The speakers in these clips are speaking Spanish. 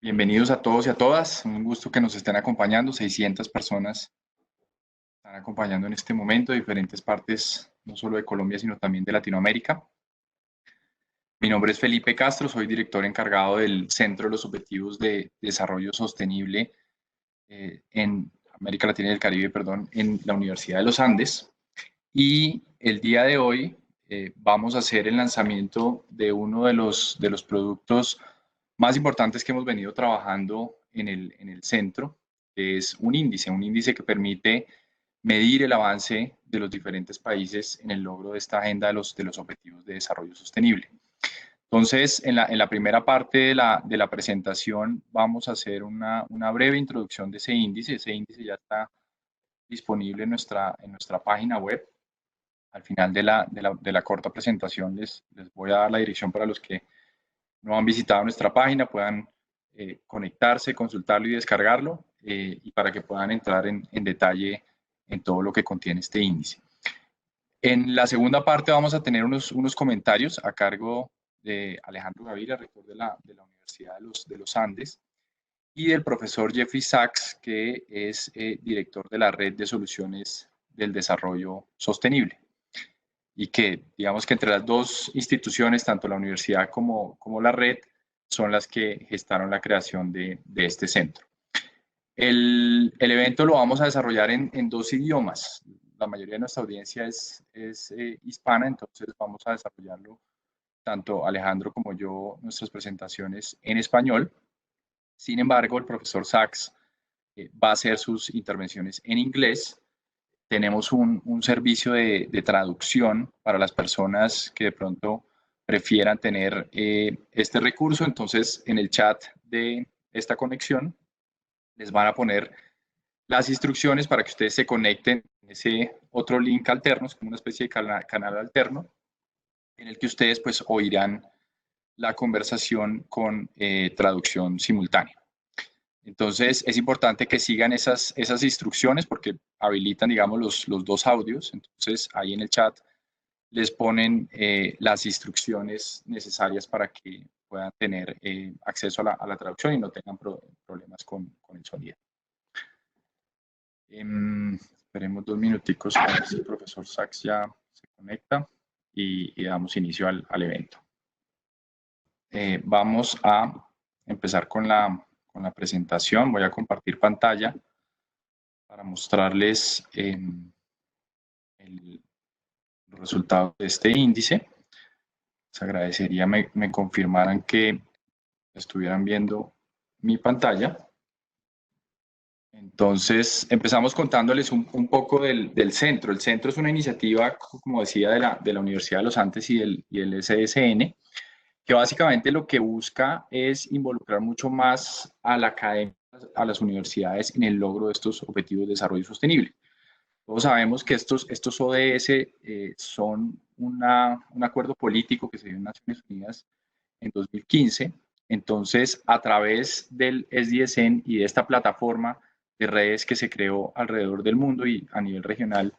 Bienvenidos a todos y a todas. Un gusto que nos estén acompañando. 600 personas están acompañando en este momento de diferentes partes, no solo de Colombia, sino también de Latinoamérica. Mi nombre es Felipe Castro, soy director encargado del Centro de los Objetivos de Desarrollo Sostenible en América Latina y el Caribe, perdón, en la Universidad de los Andes. Y el día de hoy vamos a hacer el lanzamiento de uno de los productos más importantes que hemos venido trabajando en el centro, que es un índice que permite medir el avance de los diferentes países en el logro de esta agenda de los objetivos de desarrollo sostenible. Entonces, en la primera parte de la presentación vamos a hacer una breve introducción de ese índice. Ese índice ya está disponible en nuestra página web. Al final de la corta presentación les voy a dar la dirección para los que no han visitado nuestra página, puedan conectarse, consultarlo y descargarlo, y para que puedan entrar en detalle en todo lo que contiene este índice. En la segunda parte vamos a tener unos comentarios a cargo de Alejandro Gaviria, rector de la Universidad de los Andes, y del profesor Jeffrey Sachs, que es director de la Red de Soluciones del Desarrollo Sostenible. Y que digamos que entre las dos instituciones, tanto la universidad como la red, son las que gestaron la creación de este centro. El evento lo vamos a desarrollar en dos idiomas. La mayoría de nuestra audiencia es hispana, entonces vamos a desarrollarlo tanto Alejandro como yo, nuestras presentaciones en español. Sin embargo, el profesor Sachs va a hacer sus intervenciones en inglés. Tenemos un servicio de traducción para las personas que de pronto prefieran tener este recurso. Entonces, en el chat de esta conexión les van a poner las instrucciones para que ustedes se conecten en ese otro link alterno, es como una especie de canal alterno, en el que ustedes pues oirán la conversación con traducción simultánea. Entonces, es importante que sigan esas instrucciones porque habilitan, digamos, los dos audios. Entonces, ahí en el chat les ponen las instrucciones necesarias para que puedan tener acceso a la traducción y no tengan problemas con el sonido. Esperemos 2 minuticos a ver si el profesor Sachs ya se conecta y damos inicio al evento. Vamos a empezar con la presentación. Voy a compartir pantalla para mostrarles los resultados de este índice. Les agradecería me confirmaran que estuvieran viendo mi pantalla. Entonces, empezamos contándoles un poco del centro. El centro es una iniciativa, como decía, de la Universidad de los Andes y el SDSN, que básicamente lo que busca es involucrar mucho más a la academia, a las universidades en el logro de estos objetivos de desarrollo sostenible. Todos sabemos que estos ODS son un acuerdo político que se dio en Naciones Unidas en 2015. Entonces, a través del SDSN y de esta plataforma de redes que se creó alrededor del mundo y a nivel regional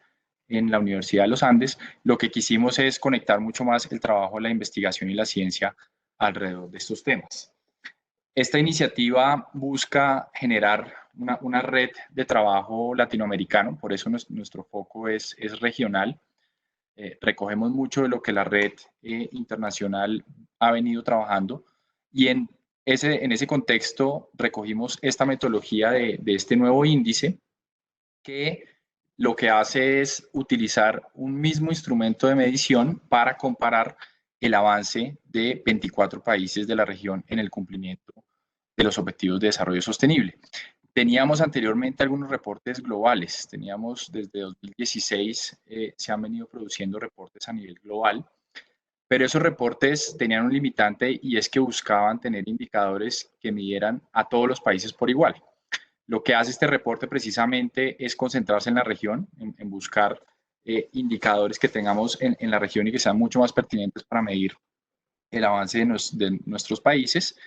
en la Universidad de los Andes, lo que quisimos es conectar mucho más el trabajo de la investigación y la ciencia alrededor de estos temas. Esta iniciativa busca generar una red de trabajo latinoamericano, por eso nuestro foco es regional. Recogemos mucho de lo que la red internacional ha venido trabajando y en ese contexto recogimos esta metodología de este nuevo índice que lo que hace es utilizar un mismo instrumento de medición para comparar el avance de 24 países de la región en el cumplimiento de los objetivos de desarrollo sostenible. Teníamos anteriormente algunos reportes globales, teníamos desde 2016, se han venido produciendo reportes a nivel global, pero esos reportes tenían un limitante y es que buscaban tener indicadores que midieran a todos los países por igual. Lo que hace este reporte precisamente es concentrarse en la región, en buscar indicadores que tengamos en la región y que sean mucho más pertinentes para medir el avance de nuestros países.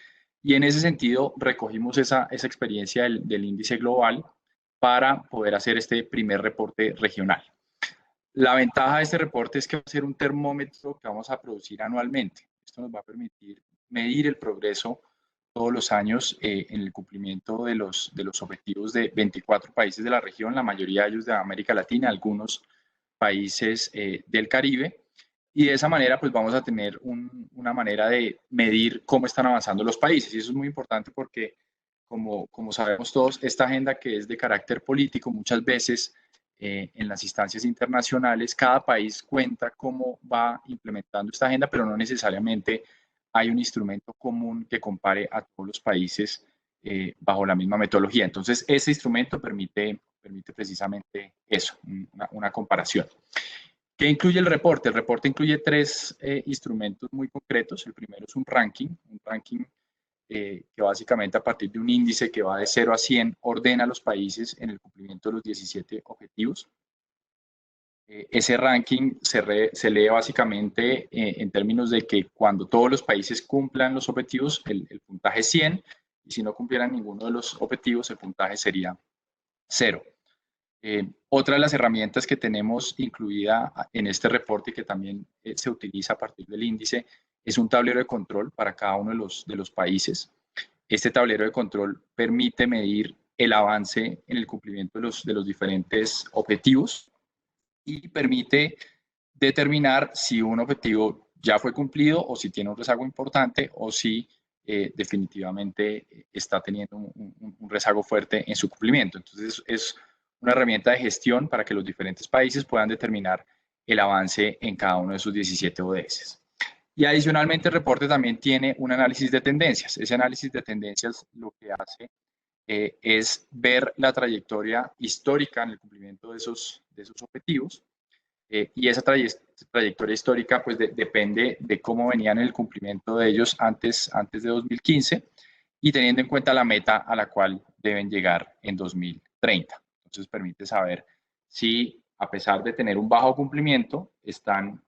Y en ese sentido recogimos esa experiencia del índice global para poder hacer este primer reporte regional. La ventaja de este reporte es que va a ser un termómetro que vamos a producir anualmente. Esto nos va a permitir medir el progreso todos los años en el cumplimiento de los objetivos de 24 países de la región, la mayoría de ellos de América Latina, algunos países del Caribe. Y de esa manera, pues vamos a tener una manera de medir cómo están avanzando los países. Y eso es muy importante porque, como sabemos todos, esta agenda que es de carácter político, muchas veces en las instancias internacionales, cada país cuenta cómo va implementando esta agenda, pero no necesariamente hay un instrumento común que compare a todos los países bajo la misma metodología. Entonces, ese instrumento permite precisamente eso, una comparación. ¿Qué incluye el reporte? El reporte incluye tres instrumentos muy concretos. El primero es un ranking que básicamente a partir de un índice que va de 0 a 100 ordena a los países en el cumplimiento de los 17 objetivos. Ese ranking se lee básicamente en términos de que cuando todos los países cumplan los objetivos, el puntaje es 100, y si no cumplieran ninguno de los objetivos, el puntaje sería 0. Otra de las herramientas que tenemos incluida en este reporte y que también se utiliza a partir del índice es un tablero de control para cada uno de los países. Este tablero de control permite medir el avance en el cumplimiento de los diferentes objetivos y permite determinar si un objetivo ya fue cumplido o si tiene un rezago importante o si definitivamente está teniendo un rezago fuerte en su cumplimiento. Entonces es una herramienta de gestión para que los diferentes países puedan determinar el avance en cada uno de sus 17 ODS. Y adicionalmente el reporte también tiene un análisis de tendencias. Ese análisis de tendencias lo que hace es ver la trayectoria histórica en el cumplimiento de esos objetivos. Y esa trayectoria histórica pues depende de cómo venían en el cumplimiento de ellos antes de 2015 y teniendo en cuenta la meta a la cual deben llegar en 2030. Entonces permite saber si a pesar de tener un bajo cumplimiento están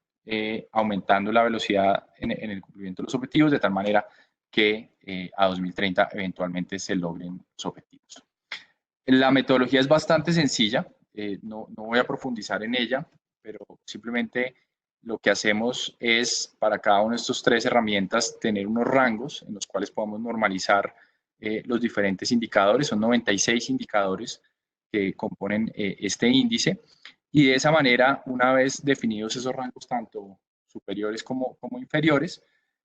aumentando la velocidad en el cumplimiento de los objetivos de tal manera que a 2030 eventualmente se logren los objetivos. La metodología es bastante sencilla, no voy a profundizar en ella, pero simplemente lo que hacemos es para cada una de estas tres herramientas tener unos rangos en los cuales podamos normalizar los diferentes indicadores. Son 96 indicadores que componen este índice y de esa manera, una vez definidos esos rangos tanto superiores como inferiores,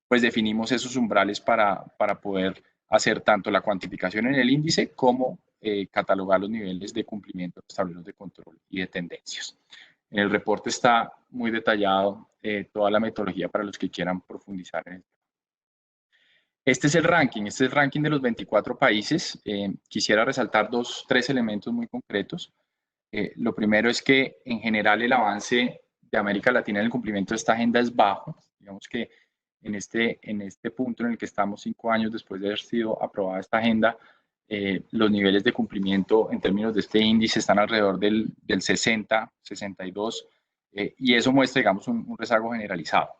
pues definimos esos umbrales para poder hacer tanto la cuantificación en el índice como catalogar los niveles de cumplimiento de los tableros de control y de tendencias. En el reporte está muy detallado toda la metodología para los que quieran profundizar en el tema. Este es el ranking de los 24 países. Quisiera resaltar tres elementos muy concretos. Lo primero es que en general el avance de América Latina en el cumplimiento de esta agenda es bajo. Digamos que en este punto en el que estamos 5 años después de haber sido aprobada esta agenda, los niveles de cumplimiento en términos de este índice están alrededor del 60, 62, y eso muestra, digamos, un rezago generalizado.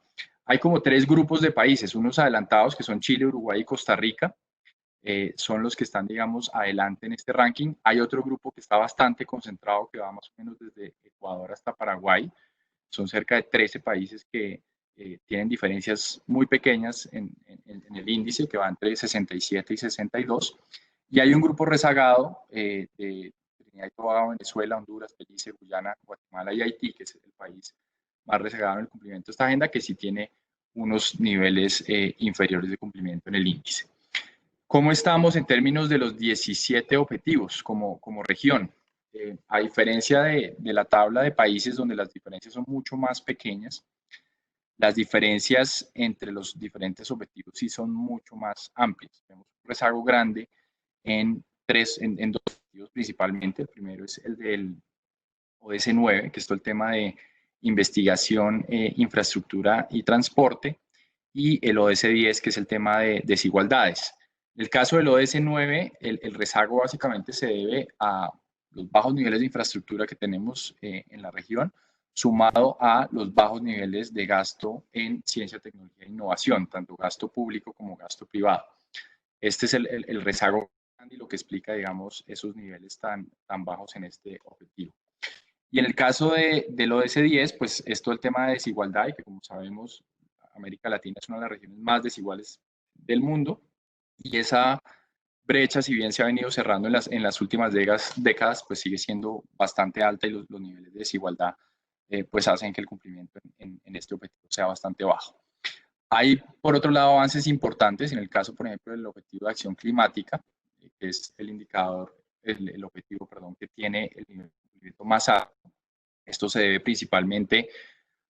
Hay como tres grupos de países, unos adelantados que son Chile, Uruguay y Costa Rica, son los que están, digamos, adelante en este ranking. Hay otro grupo que está bastante concentrado, que va más o menos desde Ecuador hasta Paraguay. Son cerca de 13 países que tienen diferencias muy pequeñas en el índice, que va entre 67 y 62. Y hay un grupo rezagado de Trinidad y Tobago, Venezuela, Honduras, Belice, Guyana, Guatemala y Haití, que es el país más rezagado en el cumplimiento de esta agenda, que sí tiene unos niveles inferiores de cumplimiento en el índice. ¿Cómo estamos en términos de los 17 objetivos como región? A diferencia de la tabla de países donde las diferencias son mucho más pequeñas, las diferencias entre los diferentes objetivos sí son mucho más amplias. Tenemos un rezago grande en dos objetivos principalmente. El primero es el del ODS 9, que es todo el tema de investigación, infraestructura y transporte, y el ODS 10, que es el tema de desigualdades. En el caso del ODS 9, el rezago básicamente se debe a los bajos niveles de infraestructura que tenemos en la región, sumado a los bajos niveles de gasto en ciencia, tecnología e innovación, tanto gasto público como gasto privado. Este es el rezago y lo que explica, digamos, esos niveles tan bajos en este objetivo. Y en el caso del ODS 10, pues es todo el tema de desigualdad y que como sabemos, América Latina es una de las regiones más desiguales del mundo. Y esa brecha, si bien se ha venido cerrando en las últimas décadas, pues sigue siendo bastante alta y los niveles de desigualdad pues hacen que el cumplimiento en este objetivo sea bastante bajo. Hay, por otro lado, avances importantes en el caso, por ejemplo, del objetivo de acción climática, que es el indicador, el objetivo, perdón, que tiene el nivel de cumplimiento más alto. Esto se debe principalmente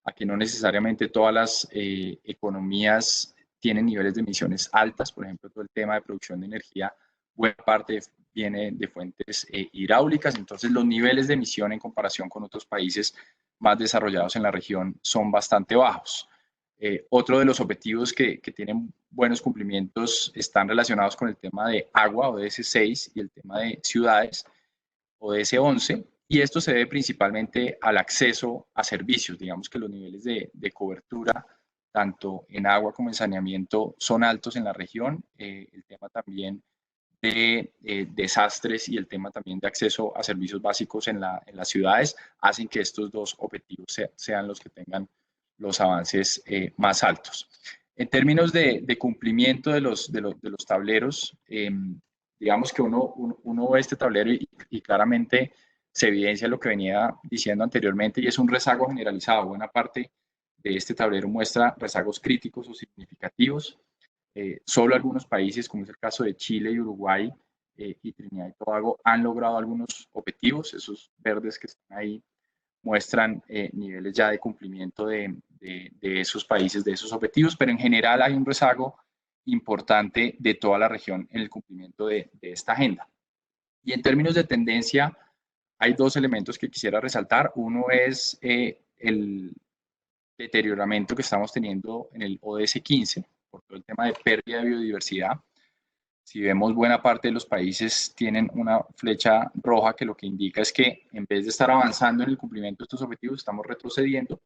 a que no necesariamente todas las economías tienen niveles de emisiones altas, por ejemplo, todo el tema de producción de energía, buena parte viene de fuentes hidráulicas, entonces los niveles de emisión en comparación con otros países más desarrollados en la región son bastante bajos. Otro de los objetivos que tienen buenos cumplimientos están relacionados con el tema de agua, ODS 6, y el tema de ciudades, ODS 11, y esto se debe principalmente al acceso a servicios. Digamos que los niveles de cobertura, tanto en agua como en saneamiento, son altos en la región. El tema también de desastres y el tema también de acceso a servicios básicos en las ciudades hacen que estos dos objetivos sean los que tengan los avances más altos. En términos de cumplimiento de los tableros, digamos que uno ve este tablero y claramente se evidencia lo que venía diciendo anteriormente, y es un rezago generalizado. Buena parte de este tablero muestra rezagos críticos o significativos. Solo algunos países, como es el caso de Chile y Uruguay y Trinidad y Tobago, han logrado algunos objetivos. Esos verdes que están ahí muestran niveles ya de cumplimiento de esos países, de esos objetivos, pero en general hay un rezago importante de toda la región en el cumplimiento de esta agenda. Y en términos de tendencia, hay dos elementos que quisiera resaltar. Uno es el deterioramiento que estamos teniendo en el ODS 15 por todo el tema de pérdida de biodiversidad. Si vemos, buena parte de los países tienen una flecha roja que lo que indica es que en vez de estar avanzando en el cumplimiento de estos objetivos, estamos retrocediendo.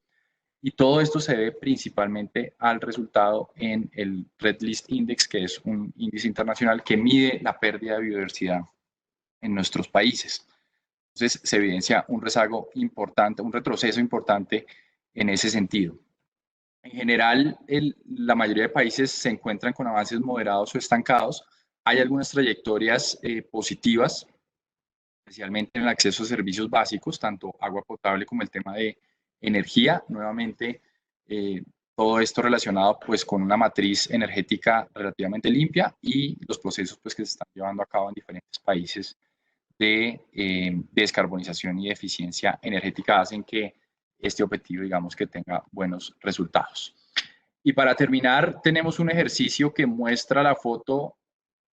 Y todo esto se debe principalmente al resultado en el Red List Index, que es un índice internacional que mide la pérdida de biodiversidad en nuestros países. Entonces se evidencia un rezago importante, un retroceso importante en ese sentido. En general, la mayoría de países se encuentran con avances moderados o estancados. Hay algunas trayectorias positivas, especialmente en el acceso a servicios básicos, tanto agua potable como el tema de energía. Nuevamente, todo esto relacionado pues con una matriz energética relativamente limpia y los procesos pues que se están llevando a cabo en diferentes países de descarbonización y de eficiencia energética hacen que este objetivo, digamos, que tenga buenos resultados. Y para terminar, tenemos un ejercicio que muestra la foto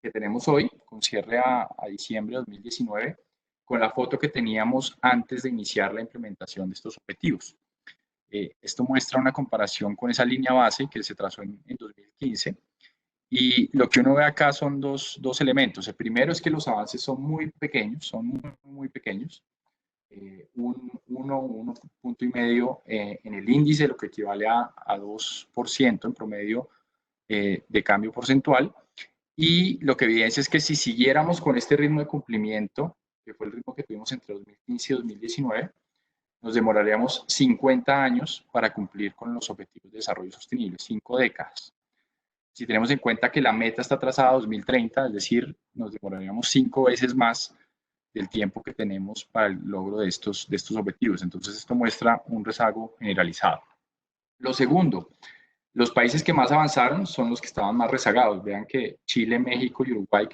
que tenemos hoy, con cierre a diciembre de 2019, con la foto que teníamos antes de iniciar la implementación de estos objetivos. Esto muestra una comparación con esa línea base que se trazó en 2015. Y lo que uno ve acá son dos elementos. El primero es que los avances son muy pequeños, son muy, muy pequeños. 1,5 punto en el índice, lo que equivale a 2% en promedio de cambio porcentual. Y lo que evidencia es que si siguiéramos con este ritmo de cumplimiento, que fue el ritmo que tuvimos entre 2015 y 2019, nos demoraríamos 50 años para cumplir con los objetivos de desarrollo sostenible, 5 décadas. Si tenemos en cuenta que la meta está trazada a 2030, es decir, nos demoraríamos 5 veces más del tiempo que tenemos para el logro de estos objetivos. Entonces, esto muestra un rezago generalizado. Lo segundo, los países que más avanzaron son los que estaban más rezagados. Vean que Chile, México y Uruguay,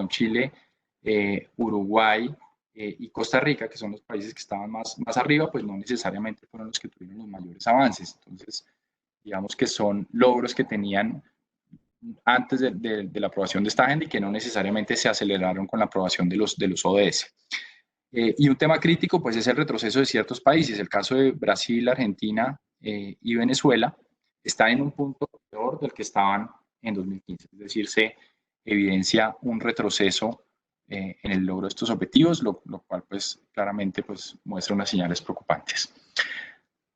Chile, Uruguay y Costa Rica, que son los países que estaban más arriba, pues no necesariamente fueron los que tuvieron los mayores avances. Entonces, digamos que son logros que tenían antes de la aprobación de esta agenda y que no necesariamente se aceleraron con la aprobación de los ODS. Y un tema crítico, pues, es el retroceso de ciertos países. El caso de Brasil, Argentina y Venezuela está en un punto peor del que estaban en 2015. Es decir, se evidencia un retroceso en el logro de estos objetivos, lo cual, pues, claramente pues, muestra unas señales preocupantes.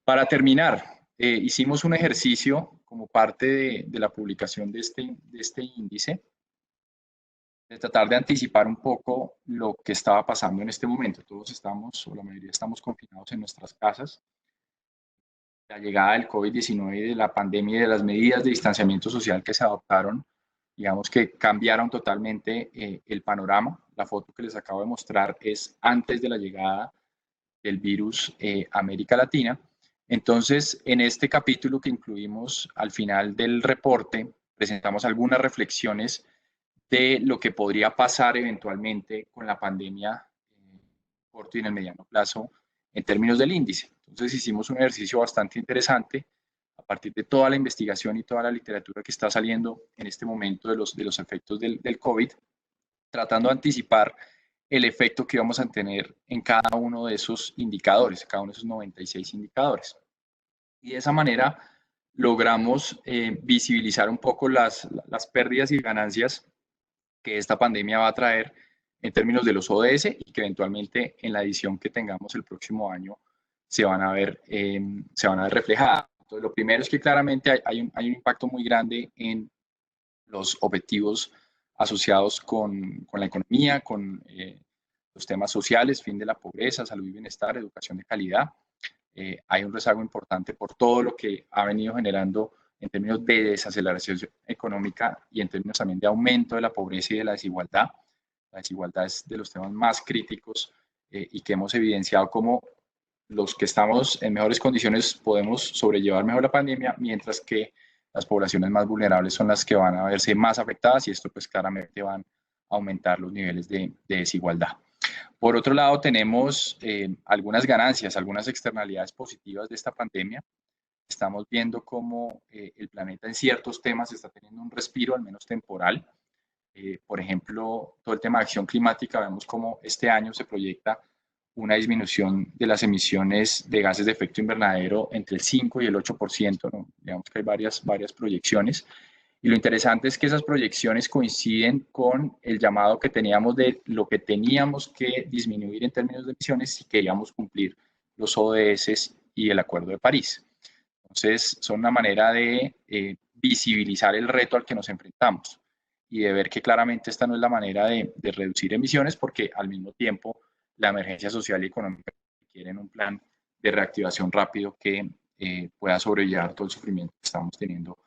Para terminar, hicimos un ejercicio como parte de la publicación de este índice, de tratar de anticipar un poco lo que estaba pasando en este momento. Todos estamos, o la mayoría estamos confinados en nuestras casas. La llegada del COVID-19 y de la pandemia y de las medidas de distanciamiento social que se adoptaron digamos que cambiaron totalmente el panorama. La foto que les acabo de mostrar es antes de la llegada del virus a América Latina. Entonces, en este capítulo que incluimos al final del reporte, presentamos algunas reflexiones de lo que podría pasar eventualmente con la pandemia corto y en el mediano plazo en términos del índice. Entonces hicimos un ejercicio bastante interesante a partir de toda la investigación y toda la literatura que está saliendo en este momento de los efectos del COVID, tratando de anticipar el efecto que vamos a tener en cada uno de esos indicadores, cada uno de esos 96 indicadores. Y de esa manera logramos visibilizar un poco las pérdidas y ganancias que esta pandemia va a traer en términos de los ODS y que eventualmente en la edición que tengamos el próximo año se van a ver reflejadas. Entonces, lo primero es que claramente hay un impacto muy grande en los objetivos asociados con la economía, con los temas sociales, fin de la pobreza, salud y bienestar, educación de calidad. Hay un rezago importante por todo lo que ha venido generando en términos de desaceleración económica y en términos también de aumento de la pobreza y de la desigualdad. La desigualdad es de los temas más críticos y que hemos evidenciado como los que estamos en mejores condiciones podemos sobrellevar mejor la pandemia, mientras que las poblaciones más vulnerables son las que van a verse más afectadas y esto pues claramente van a aumentar los niveles de desigualdad. Por otro lado, tenemos algunas ganancias, algunas externalidades positivas de esta pandemia. Estamos viendo cómo el planeta en ciertos temas está teniendo un respiro, al menos temporal. Por ejemplo, todo el tema de acción climática, vemos cómo este año se proyecta una disminución de las emisiones de gases de efecto invernadero entre el 5 y el 8%, ¿no? Digamos que hay varias proyecciones. Y lo interesante es que esas proyecciones coinciden con el llamado que teníamos de lo que teníamos que disminuir en términos de emisiones si queríamos cumplir los ODS y el Acuerdo de París. Entonces, son una manera de visibilizar el reto al que nos enfrentamos y de ver que claramente esta no es la manera de reducir emisiones, porque al mismo tiempo la emergencia social y económica requiere un plan de reactivación rápido que pueda sobrellevar todo el sufrimiento que estamos teniendo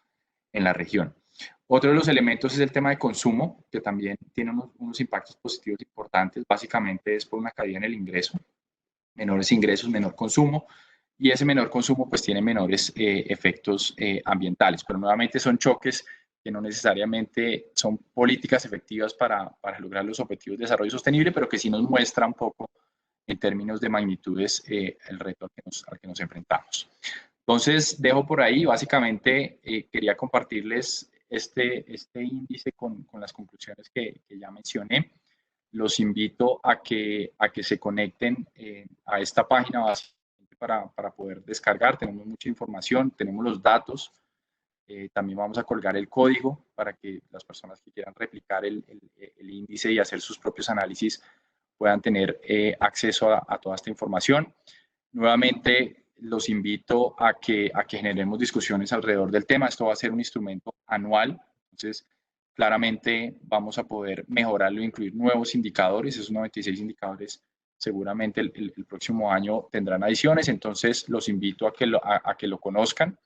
en la región. Otro de los elementos es el tema de consumo, que también tiene unos impactos positivos importantes. Básicamente es por una caída en el ingreso, menores ingresos, menor consumo, y ese menor consumo pues tiene menores efectos ambientales, pero nuevamente son choques que no necesariamente son políticas efectivas para lograr los objetivos de desarrollo sostenible, pero que sí nos muestra un poco en términos de magnitudes el reto al que nos enfrentamos. Entonces, dejo por ahí, básicamente quería compartirles este índice con las conclusiones que ya mencioné. Los invito a que se conecten a esta página básicamente para poder descargar. Tenemos mucha información, tenemos los datos. También vamos a colgar el código para que las personas que quieran replicar el índice y hacer sus propios análisis puedan tener acceso a toda esta información. Nuevamente, los invito a que generemos discusiones alrededor del tema. Esto va a ser un instrumento anual, entonces claramente vamos a poder mejorarlo, incluir nuevos indicadores. Esos 96 indicadores seguramente el próximo año tendrán adiciones, entonces los invito a que lo conozcan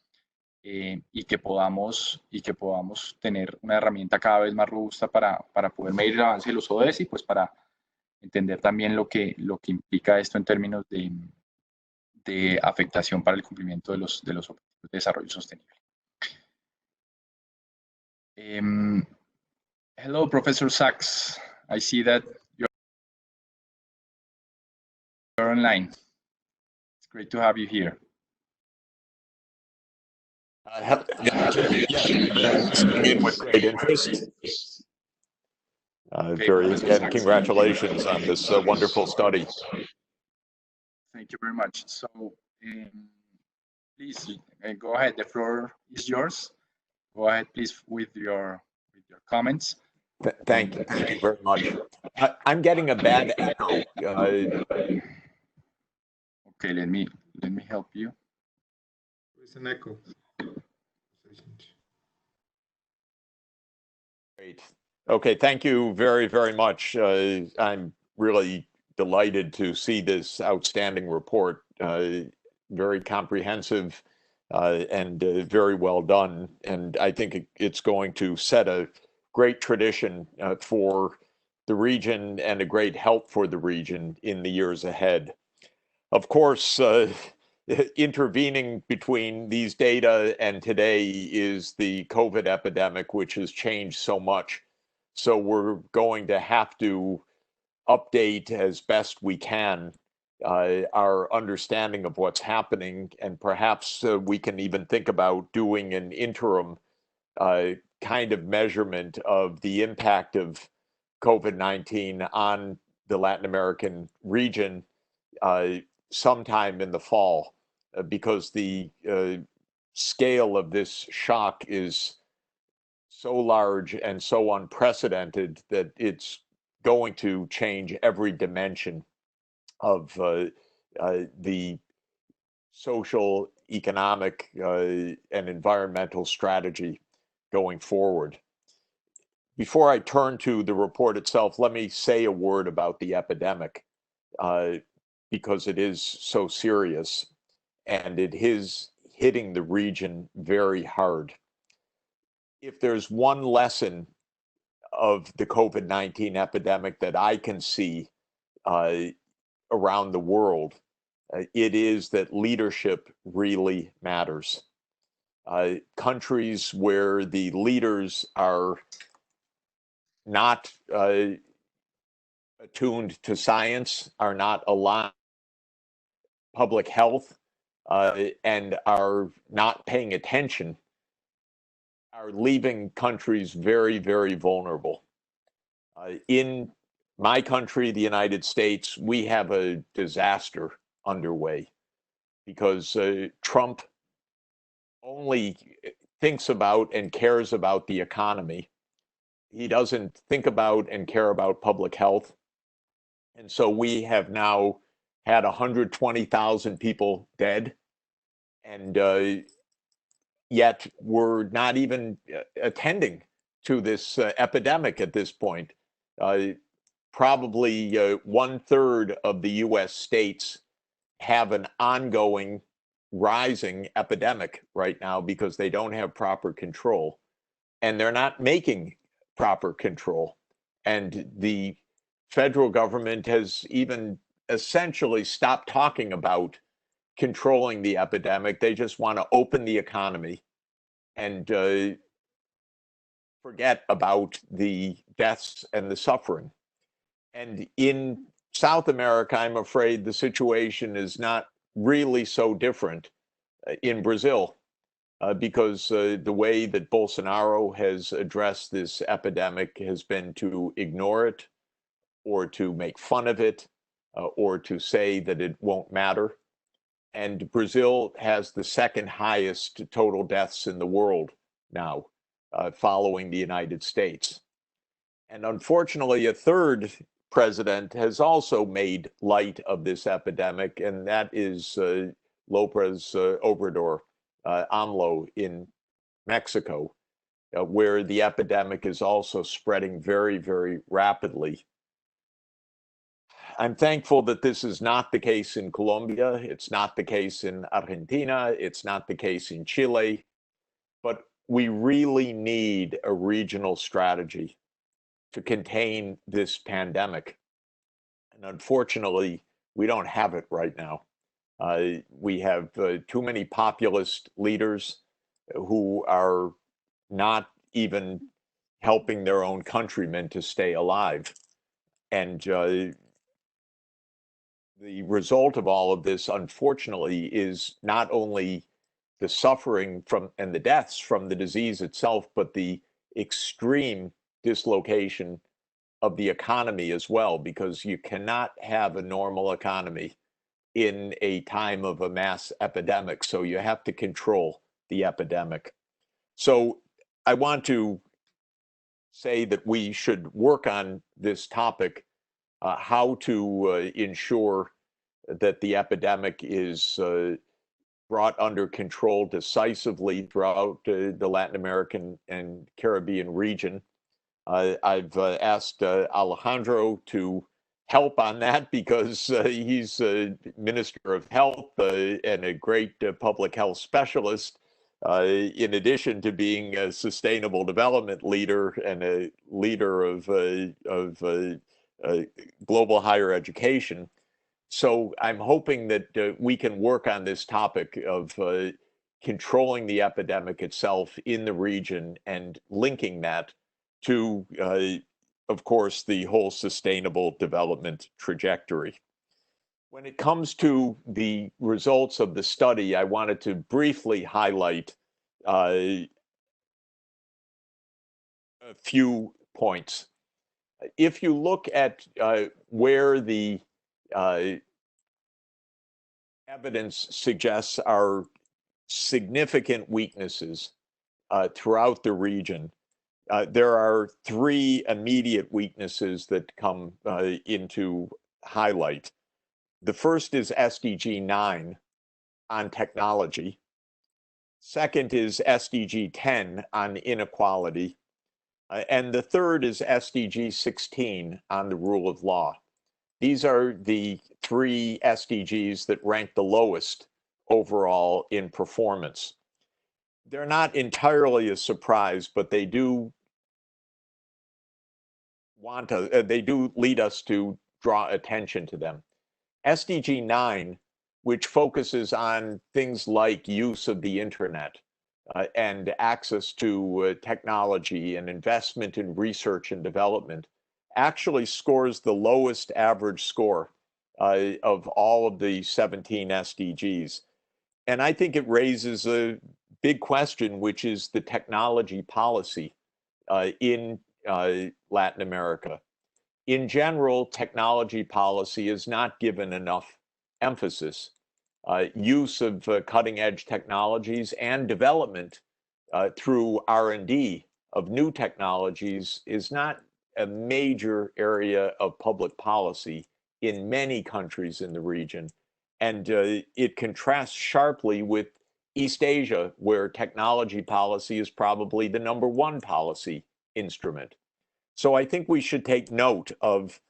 y que podamos tener una herramienta cada vez más robusta para poder medir el avance de los ODS y pues para entender también lo que implica esto en términos de afectación para el cumplimiento de los objetivos de desarrollo sostenible. Hello, Professor Sachs. I see that you're online. It's great to have you here. Listening in with great interest. Again, congratulations on this wonderful study. Thank you very much. So, please go ahead. The floor is yours. Go ahead, please, with your comments. Thank you very much. I'm getting a bad echo. Okay, let me help you. It's an echo. Great. Okay, thank you very, very much. I'm really delighted to see this outstanding report. Very comprehensive and very well done. And I think it's going to set a great tradition for the region and a great help for the region in the years ahead. Of course, intervening between these data and today is the COVID epidemic, which has changed so much. So we're going to have to update as best we can our understanding of what's happening, and perhaps we can even think about doing an interim kind of measurement of the impact of COVID-19 on the Latin American region sometime in the fall, because the scale of this shock is so large and so unprecedented that it's going to change every dimension of the social, economic, and environmental strategy going forward. Before I turn to the report itself, let me say a word about the epidemic, because it is so serious and it is hitting the region very hard. If there's one lesson of the COVID-19 epidemic that I can see around the world, it is that leadership really matters. Countries where the leaders are not attuned to science, are not aligned to public health, and are not paying attention, are leaving countries very, very vulnerable. In my country, the United States, we have a disaster underway because Trump only thinks about and cares about the economy. He doesn't think about and care about public health. And so we have now had 120,000 people dead, and yet we're not even attending to this epidemic at this point. Probably 1/3 of the US states have an ongoing rising epidemic right now because they don't have proper control, and they're not making proper control. And the federal government has even essentially stopped talking about controlling the epidemic. They just want to open the economy and forget about the deaths and the suffering. And in South America, I'm afraid the situation is not really so different in Brazil, because the way that Bolsonaro has addressed this epidemic has been to ignore it, or to make fun of it, or to say that it won't matter. And Brazil has the second highest total deaths in the world now, following the United States. And unfortunately, a third president has also made light of this epidemic, and that is López Obrador, AMLO in Mexico, where the epidemic is also spreading very, very rapidly. I'm thankful that this is not the case in Colombia. It's not the case in Argentina. It's not the case in Chile. But we really need a regional strategy to contain this pandemic. And unfortunately, we don't have it right now. We have too many populist leaders who are not even helping their own countrymen to stay alive. And the result of all of this, unfortunately, is not only the suffering from and the deaths from the disease itself, but the extreme dislocation of the economy as well, because you cannot have a normal economy in a time of a mass epidemic. So you have to control the epidemic. So I want to say that we should work on this topic, how to ensure that the epidemic is brought under control decisively throughout the Latin American and Caribbean region. I've asked Alejandro to help on that because he's Minister of Health and a great public health specialist. in addition to being a sustainable development leader and a leader of global higher education. So I'm hoping that we can work on this topic of controlling the epidemic itself in the region and linking that to, of course, the whole sustainable development trajectory. When it comes to the results of the study, I wanted to briefly highlight a few points. If you look at where the evidence suggests are significant weaknesses throughout the region, there are three immediate weaknesses that come into highlight. The first is SDG 9 on technology. Second is SDG 10 on inequality. And the third is SDG 16 on the rule of law. These are the three SDGs that rank the lowest overall in performance. They're not entirely a surprise, but they do lead us to draw attention to them. SDG 9, which focuses on things like use of the internet and access to technology and investment in research and development, actually scores the lowest average score of all of the 17 SDGs. And I think it raises a big question, which is the technology policy in Latin America. In general, technology policy is not given enough emphasis. Use of cutting edge technologies and development through R&D of new technologies is not a major area of public policy in many countries in the region. And it contrasts sharply with East Asia, where technology policy is probably the #1 policy instrument. So I think we should take note of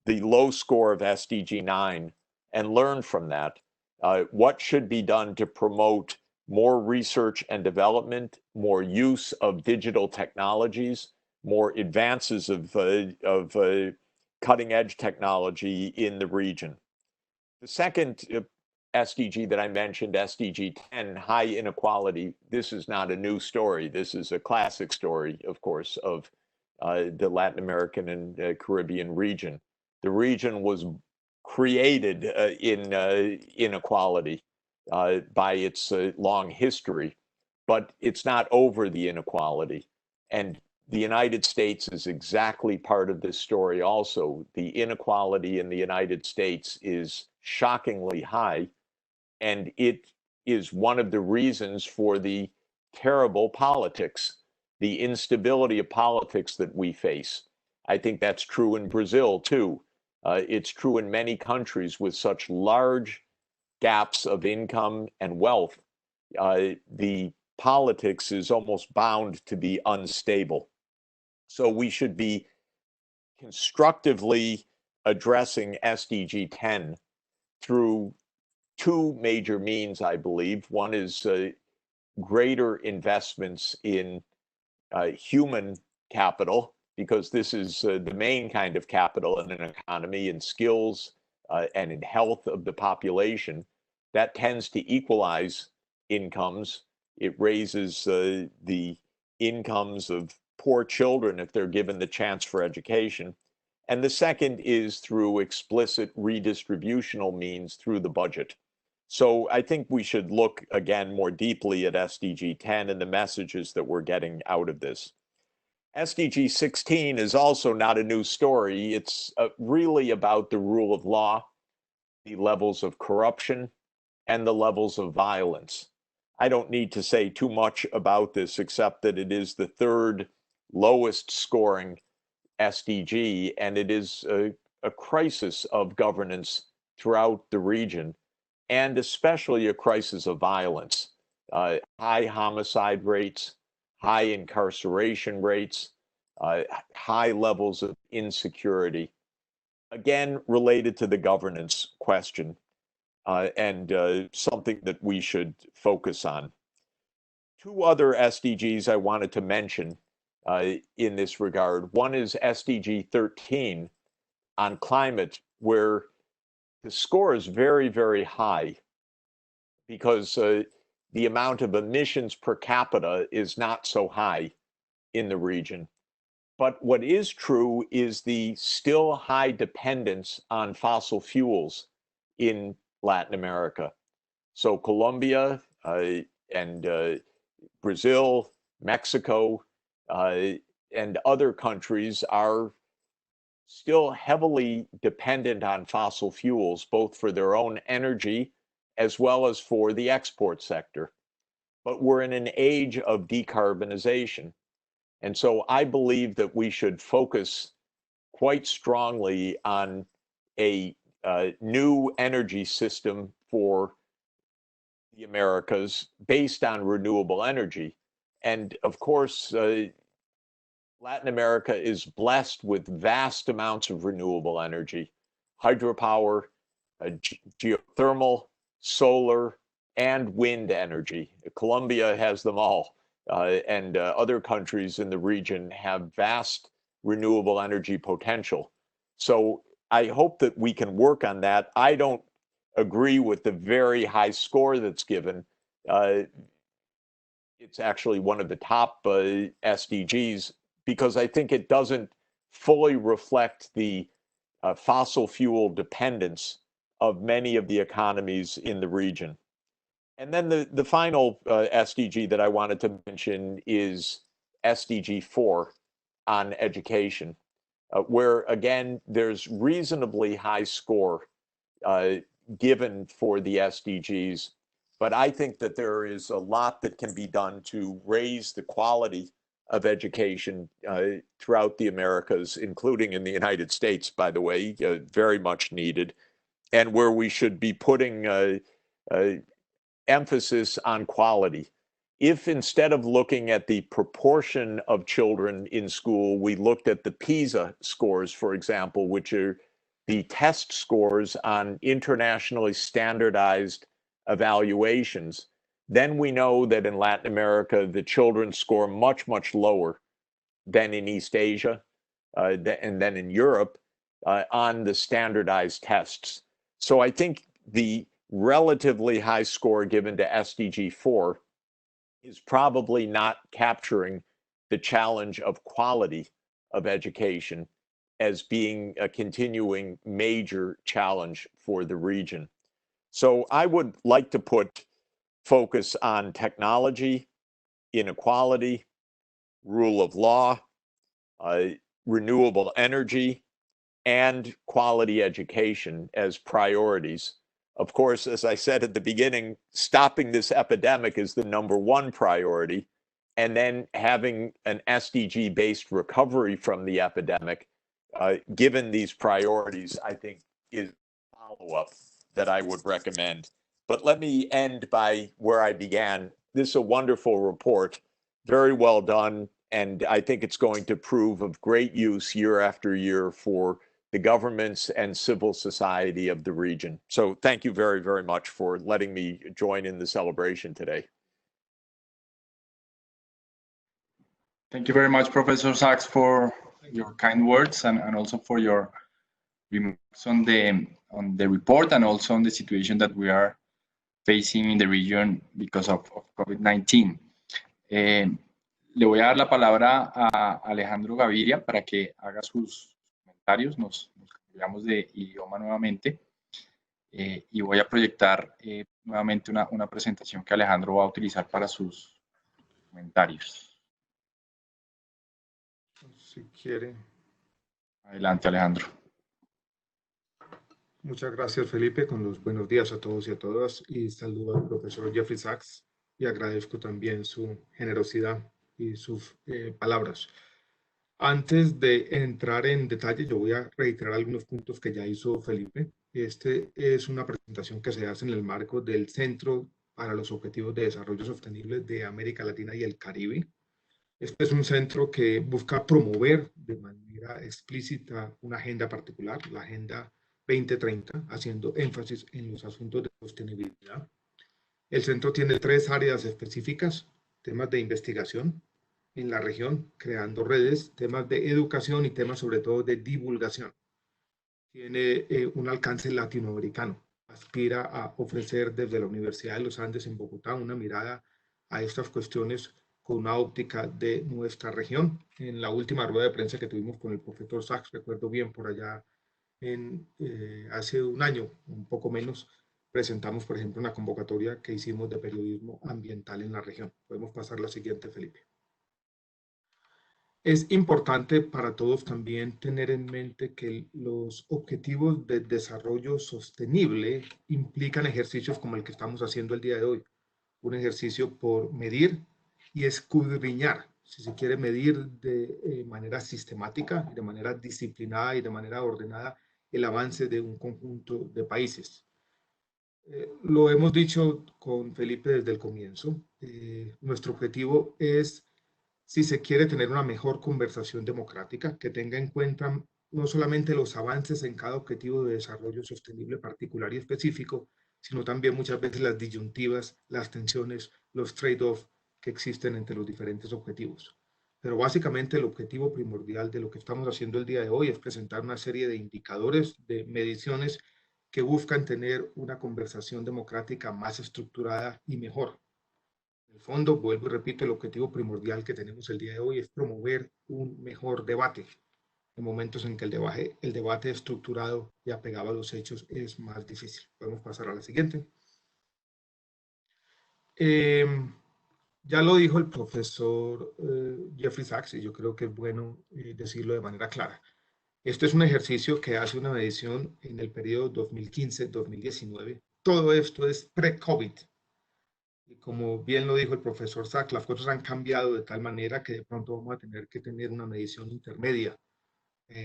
the low score of SDG 9 and learn from that. What should be done to promote more research and development, more use of digital technologies, more advances of cutting edge technology in the region. The second SDG that I mentioned, SDG 10, high inequality, this is not a new story. This is a classic story, of course, of the Latin American and Caribbean region. The region was created in inequality by its long history, but it's not over the inequality. And the United States is exactly part of this story also. The inequality in the United States is shockingly high, and it is one of the reasons for the terrible politics, the instability of politics that we face. I think that's true in Brazil too. It's true in many countries with such large gaps of income and wealth. The politics is almost bound to be unstable. So we should be constructively addressing SDG 10 through two major means, I believe. One is greater investments in human capital, because this is the main kind of capital in an economy, in skills and in health of the population. That tends to equalize incomes. It raises the incomes of poor children if they're given the chance for education. And the second is through explicit redistributional means through the budget. So I think we should look again more deeply at SDG 10 and the messages that we're getting out of this. SDG 16 is also not a new story. It's really about the rule of law, the levels of corruption, and the levels of violence. I don't need to say too much about this, except that it is the third lowest scoring SDG, and it is a crisis of governance throughout the region, and especially a crisis of violence. High homicide rates, high incarceration rates, high levels of insecurity, again, related to the governance question, and something that we should focus on. two other SDGs I wanted to mention in this regard. One is SDG 13 on climate, where the score is very, very high because the amount of emissions per capita is not so high in the region. But what is true is the still high dependence on fossil fuels in Latin America. So Colombia and Brazil, Mexico, and other countries are still heavily dependent on fossil fuels, both for their own energy as well as for the export sector. But we're in an age of decarbonization. And so I believe that we should focus quite strongly on a new energy system for the Americas based on renewable energy. And of course, Latin America is blessed with vast amounts of renewable energy, hydropower, geothermal, solar, and wind energy. Colombia has them all, and other countries in the region have vast renewable energy potential. So I hope that we can work on that. I don't agree with the very high score that's given. It's actually one of the top SDGs because I think it doesn't fully reflect the fossil fuel dependence of many of the economies in the region. And then the final SDG that I wanted to mention is SDG 4 on education, where again, there's reasonably high score given for the SDGs. But I think that there is a lot that can be done to raise the quality of education throughout the Americas, including in the United States, by the way, very much needed, and where we should be putting emphasis on quality. If instead of looking at the proportion of children in school, we looked at the PISA scores, for example, which are the test scores on internationally standardized evaluations, then we know that in Latin America, the children score much, much lower than in East Asia and then in Europe on the standardized tests. So I think the relatively high score given to SDG 4 is probably not capturing the challenge of quality of education as being a continuing major challenge for the region. So I would like to put focus on technology, inequality, rule of law, renewable energy, and quality education as priorities. Of course, as I said at the beginning, stopping this epidemic is the #1 priority, and then having an SDG-based recovery from the epidemic, given these priorities, I think is follow-up that I would recommend. But let me end by where I began. This is a wonderful report, very well done, and I think it's going to prove of great use year after year for the governments and civil society of the region. So thank you very, very much for letting me join in the celebration today. Thank you very much, Professor Sachs, for your kind words and also for your remarks on the report and also on the situation that we are facing in the region because of COVID-19. Le voy a dar la palabra a Alejandro Gaviria para que haga sus comentarios, nos cambiamos de idioma nuevamente y voy a proyectar nuevamente una presentación que Alejandro va a utilizar para sus comentarios. Si quiere. Adelante, Alejandro. Muchas gracias, Felipe, con los buenos días a todos y a todas, y saludo al profesor Jeffrey Sachs y agradezco también su generosidad y sus palabras. Antes de entrar en detalle, yo voy a reiterar algunos puntos que ya hizo Felipe. Este es una presentación que se hace en el marco del Centro para los Objetivos de Desarrollo Sostenible de América Latina y el Caribe. Este es un centro que busca promover de manera explícita una agenda particular, la Agenda 2030, haciendo énfasis en los asuntos de sostenibilidad. El centro tiene 3 áreas específicas. temas de investigación en la región, creando redes, temas de educación y temas sobre todo de divulgación. Tiene un alcance latinoamericano. Aspira a ofrecer desde la Universidad de los Andes en Bogotá una mirada a estas cuestiones con una óptica de nuestra región. En la última rueda de prensa que tuvimos con el profesor Sachs, recuerdo bien por allá hace un año, un poco menos, presentamos, por ejemplo, una convocatoria que hicimos de periodismo ambiental en la región. Podemos pasar la siguiente, Felipe. Es importante para todos también tener en mente que los objetivos de desarrollo sostenible implican ejercicios como el que estamos haciendo el día de hoy. Un ejercicio por medir y escudriñar, si se quiere medir de manera sistemática, de manera disciplinada y de manera ordenada el avance de un conjunto de países. Lo hemos dicho con Felipe desde el comienzo. Nuestro objetivo es, si se quiere tener una mejor conversación democrática, que tenga en cuenta no solamente los avances en cada objetivo de desarrollo sostenible particular y específico, sino también muchas veces las disyuntivas, las tensiones, los trade-offs que existen entre los diferentes objetivos. Pero básicamente el objetivo primordial de lo que estamos haciendo el día de hoy es presentar una serie de indicadores, de mediciones que buscan tener una conversación democrática más estructurada y mejor. En el fondo, vuelvo y repito, el objetivo primordial que tenemos el día de hoy es promover un mejor debate. En momentos en que el debate estructurado y apegado a los hechos es más difícil. Podemos pasar a la siguiente. Ya lo dijo el profesor Jeffrey Sachs, y yo creo que es bueno decirlo de manera clara. Este es un ejercicio que hace una medición en el periodo 2015-2019. Todo esto es pre-COVID. Y como bien lo dijo el profesor Sachs, las cosas han cambiado de tal manera que de pronto vamos a tener que tener una medición intermedia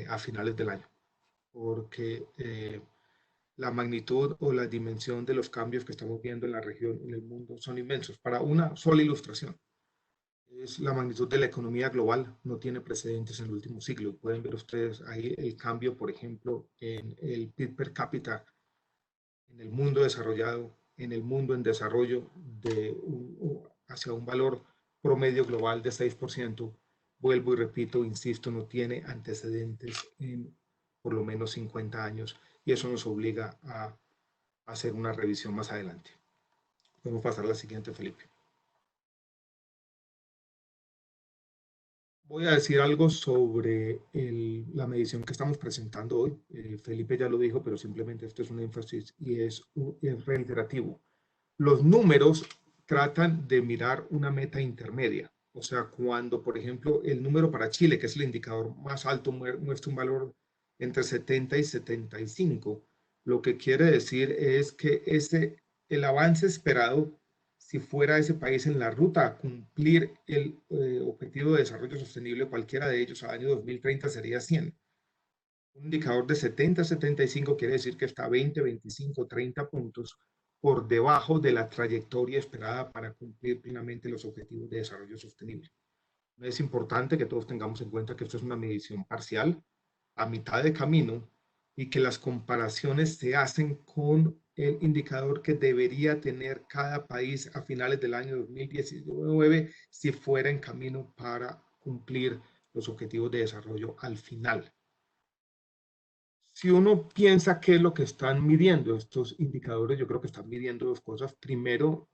a finales del año, porque la magnitud o la dimensión de los cambios que estamos viendo en la región, en el mundo, son inmensos. Para una sola ilustración, es la magnitud de la economía global, no tiene precedentes en el último siglo. Pueden ver ustedes ahí el cambio, por ejemplo, en el PIB per cápita en el mundo desarrollado, en el mundo en desarrollo, hacia un valor promedio global de 6%. Vuelvo y repito, insisto, no tiene antecedentes en por lo menos 50 años y eso nos obliga a hacer una revisión más adelante. Podemos pasar a la siguiente, Felipe. Voy a decir algo sobre la medición que estamos presentando hoy. Felipe ya lo dijo, pero simplemente esto es un énfasis y es reiterativo. Los números tratan de mirar una meta intermedia. O sea, cuando, por ejemplo, el número para Chile, que es el indicador más alto, muestra un valor entre 70 y 75, lo que quiere decir es que el avance esperado, si fuera ese país en la ruta a cumplir el objetivo de desarrollo sostenible, cualquiera de ellos, al año 2030 sería 100. Un indicador de 70 a 75 quiere decir que está 20, 25, 30 puntos por debajo de la trayectoria esperada para cumplir plenamente los objetivos de desarrollo sostenible. Es importante que todos tengamos en cuenta que esto es una medición parcial, a mitad de camino, y que las comparaciones se hacen con el indicador que debería tener cada país a finales del año 2019 si fuera en camino para cumplir los objetivos de desarrollo al final. Si uno piensa qué es lo que están midiendo estos indicadores, yo creo que están midiendo dos cosas. Primero,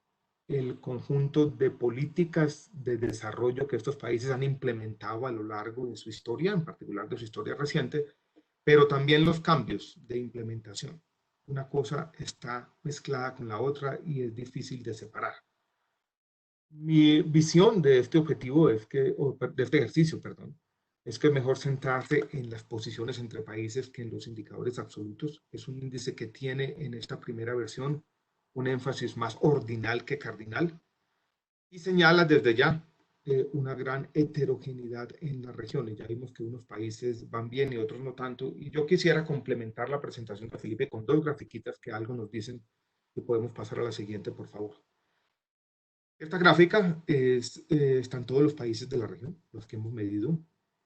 el conjunto de políticas de desarrollo que estos países han implementado a lo largo de su historia, en particular de su historia reciente, pero también los cambios de implementación. Una cosa está mezclada con la otra y es difícil de separar. Mi visión de este objetivo es que, o de este ejercicio, perdón, es que es mejor centrarse en las posiciones entre países que en los indicadores absolutos. Es un índice que tiene en esta primera versión un énfasis más ordinal que cardinal y señala desde ya una gran heterogeneidad en las regiones. Ya vimos que unos países van bien y otros no tanto. Y yo quisiera complementar la presentación de Felipe con dos grafiquitas que algo nos dicen y podemos pasar a la siguiente, por favor. Esta gráfica están todos los países de la región, los que hemos medido.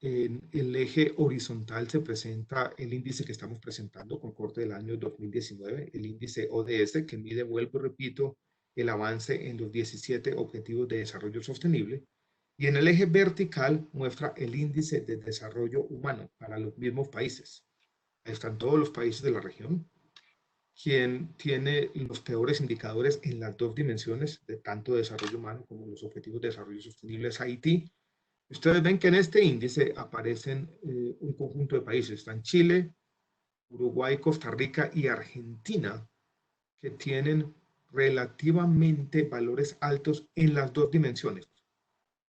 En el eje horizontal se presenta el índice que estamos presentando con corte del año 2019, el índice ODS, que mide, vuelvo y repito, el avance en los 17 Objetivos de Desarrollo Sostenible, y en el eje vertical muestra el índice de desarrollo humano para los mismos países. Ahí están todos los países de la región. Quien tiene los peores indicadores en las dos dimensiones de tanto desarrollo humano como los Objetivos de Desarrollo Sostenible es Haití. Ustedes ven que en este índice aparecen un conjunto de países. Están Chile, Uruguay, Costa Rica y Argentina, que tienen relativamente valores altos en las dos dimensiones.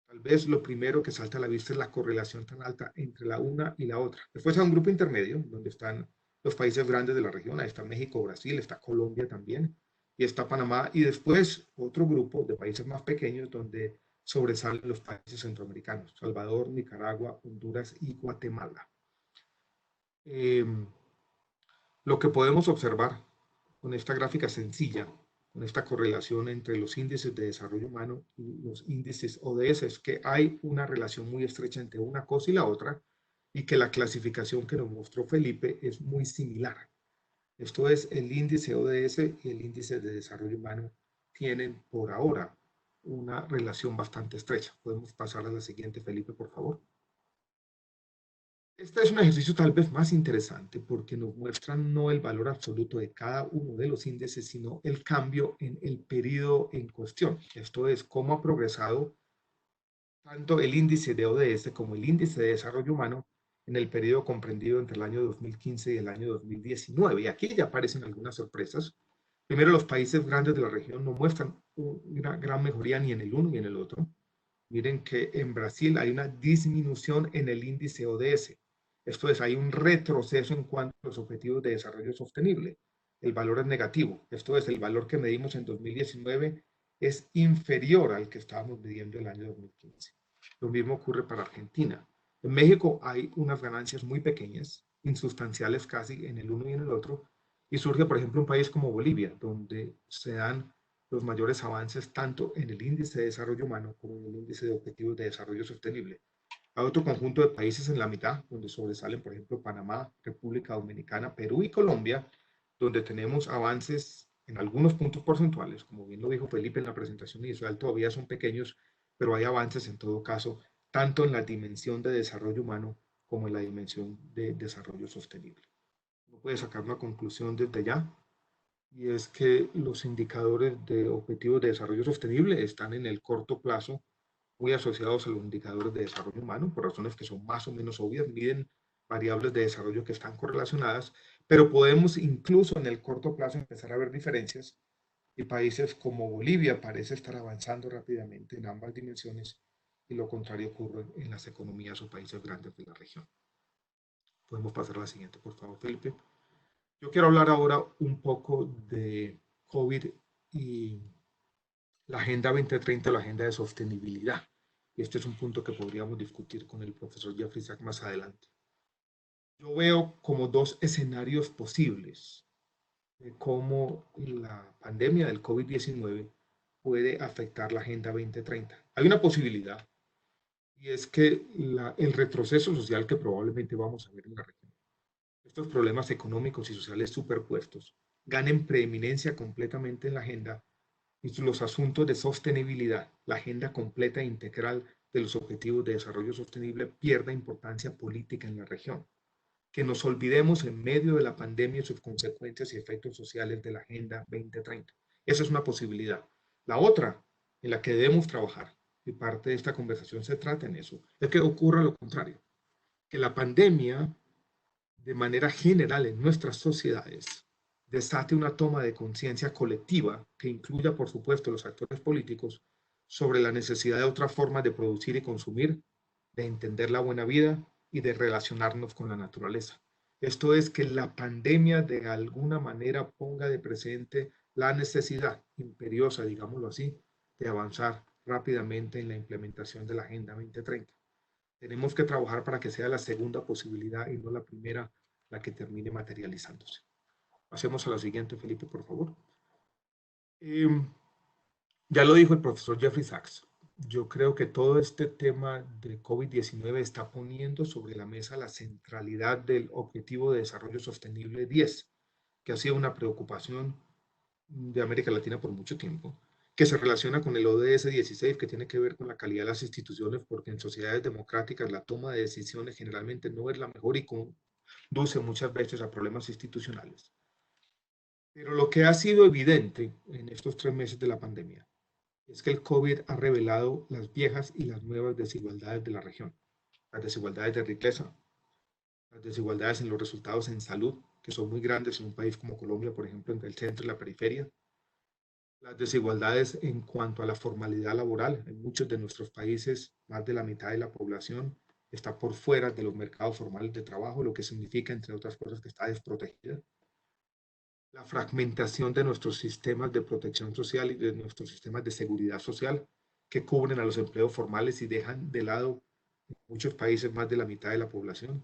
Tal vez lo primero que salta a la vista es la correlación tan alta entre la una y la otra. Después hay un grupo intermedio donde están los países grandes de la región. Ahí está México, Brasil, está Colombia también, y está Panamá. Y después otro grupo de países más pequeños donde sobresalen los países centroamericanos: Salvador, Nicaragua, Honduras y Guatemala. Lo que podemos observar con esta gráfica sencilla, con esta correlación entre los índices de desarrollo humano y los índices ODS, es que hay una relación muy estrecha entre una cosa y la otra, y que la clasificación que nos mostró Felipe es muy similar. Esto es, el índice ODS y el índice de desarrollo humano tienen por ahora una relación bastante estrecha. Podemos pasar a la siguiente, Felipe, por favor. Este es un ejercicio tal vez más interesante porque nos muestra no el valor absoluto de cada uno de los índices, sino el cambio en el periodo en cuestión. Esto es, cómo ha progresado tanto el índice de ODS como el índice de desarrollo humano en el periodo comprendido entre el año 2015 y el año 2019. Y aquí ya aparecen algunas sorpresas. Primero, los países grandes de la región no muestran una gran mejoría ni en el uno ni en el otro. Miren que en Brasil hay una disminución en el índice ODS. Esto es, hay un retroceso en cuanto a los objetivos de desarrollo sostenible. El valor es negativo. Esto es, el valor que medimos en 2019 es inferior al que estábamos midiendo el año 2015. Lo mismo ocurre para Argentina. En México hay unas ganancias muy pequeñas, insustanciales casi en el uno y en el otro, y surge, por ejemplo, un país como Bolivia, donde se dan los mayores avances tanto en el índice de desarrollo humano como en el índice de objetivos de desarrollo sostenible. Hay otro conjunto de países en la mitad, donde sobresalen, por ejemplo, Panamá, República Dominicana, Perú y Colombia, donde tenemos avances en algunos puntos porcentuales, como bien lo dijo Felipe en la presentación inicial, todavía son pequeños, pero hay avances en todo caso, tanto en la dimensión de desarrollo humano como en la dimensión de desarrollo sostenible. Uno puede sacar una conclusión desde ya, y es que los indicadores de objetivos de desarrollo sostenible están en el corto plazo muy asociados a los indicadores de desarrollo humano, por razones que son más o menos obvias, miden variables de desarrollo que están correlacionadas, pero podemos incluso en el corto plazo empezar a ver diferencias, y países como Bolivia parece estar avanzando rápidamente en ambas dimensiones, y lo contrario ocurre en las economías o países grandes de la región. Podemos pasar a la siguiente, por favor, Felipe. Yo quiero hablar ahora un poco de COVID y la Agenda 2030, la Agenda de Sostenibilidad. Y este es un punto que podríamos discutir con el profesor Jeffrey Sachs más adelante. Yo veo como dos escenarios posibles de cómo la pandemia del COVID-19 puede afectar la Agenda 2030. Hay una posibilidad, y es que el retroceso social que probablemente vamos a ver en la región, estos problemas económicos y sociales superpuestos, ganen preeminencia completamente en la agenda, y los asuntos de sostenibilidad, la agenda completa e integral de los objetivos de desarrollo sostenible, pierda importancia política en la región. Que nos olvidemos en medio de la pandemia y sus consecuencias y efectos sociales de la Agenda 2030. Esa es una posibilidad. La otra, en la que debemos trabajar, y parte de esta conversación se trata en eso, es que ocurra lo contrario, que la pandemia de manera general en nuestras sociedades desate una toma de conciencia colectiva que incluya, por supuesto, los actores políticos sobre la necesidad de otras formas de producir y consumir, de entender la buena vida y de relacionarnos con la naturaleza. Esto es, que la pandemia de alguna manera ponga de presente la necesidad imperiosa, digámoslo así, de avanzar rápidamente en la implementación de la Agenda 2030. Tenemos que trabajar para que sea la segunda posibilidad y no la primera la que termine materializándose. Pasemos a la siguiente, Felipe, por favor. Ya lo dijo el profesor Jeffrey Sachs. Yo creo que todo este tema de COVID-19 está poniendo sobre la mesa la centralidad del Objetivo de Desarrollo Sostenible 10, que ha sido una preocupación de América Latina por mucho tiempo, que se relaciona con el ODS 16, que tiene que ver con la calidad de las instituciones, porque en sociedades democráticas la toma de decisiones generalmente no es la mejor y conduce muchas veces a problemas institucionales. Pero lo que ha sido evidente en estos 3 meses de la pandemia es que el COVID ha revelado las viejas y las nuevas desigualdades de la región. Las desigualdades de riqueza, las desigualdades en los resultados en salud, que son muy grandes en un país como Colombia, por ejemplo, entre el centro y la periferia. Las desigualdades en cuanto a la formalidad laboral. En muchos de nuestros países, más de la mitad de la población está por fuera de los mercados formales de trabajo, lo que significa, entre otras cosas, que está desprotegida. La fragmentación de nuestros sistemas de protección social y de nuestros sistemas de seguridad social, que cubren a los empleos formales y dejan de lado en muchos países más de la mitad de la población.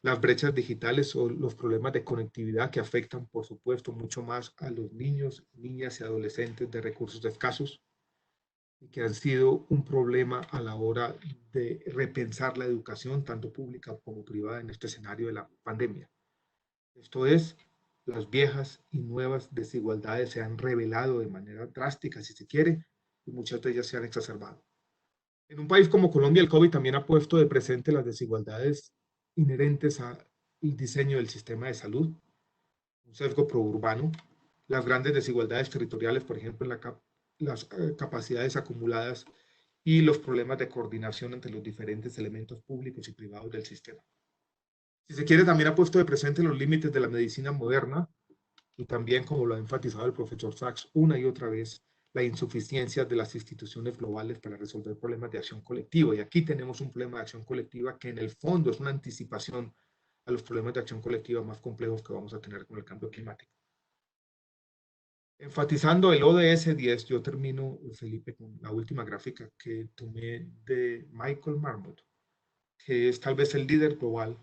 Las brechas digitales o los problemas de conectividad que afectan, por supuesto, mucho más a los niños, niñas y adolescentes de recursos escasos y que han sido un problema a la hora de repensar la educación, tanto pública como privada, en este escenario de la pandemia. Esto es, las viejas y nuevas desigualdades se han revelado de manera drástica, si se quiere, y muchas de ellas se han exacerbado. En un país como Colombia, el COVID también ha puesto de presente las desigualdades inherentes al diseño del sistema de salud, un sesgo pro-urbano, las grandes desigualdades territoriales, por ejemplo, en las capacidades acumuladas y los problemas de coordinación entre los diferentes elementos públicos y privados del sistema. Si se quiere, también ha puesto de presente los límites de la medicina moderna y también, como lo ha enfatizado el profesor Sachs una y otra vez, la insuficiencia de las instituciones globales para resolver problemas de acción colectiva. Y aquí tenemos un problema de acción colectiva que en el fondo es una anticipación a los problemas de acción colectiva más complejos que vamos a tener con el cambio climático. Enfatizando el ODS 10, yo termino, Felipe, con la última gráfica que tomé de Michael Marmot, que es tal vez el líder global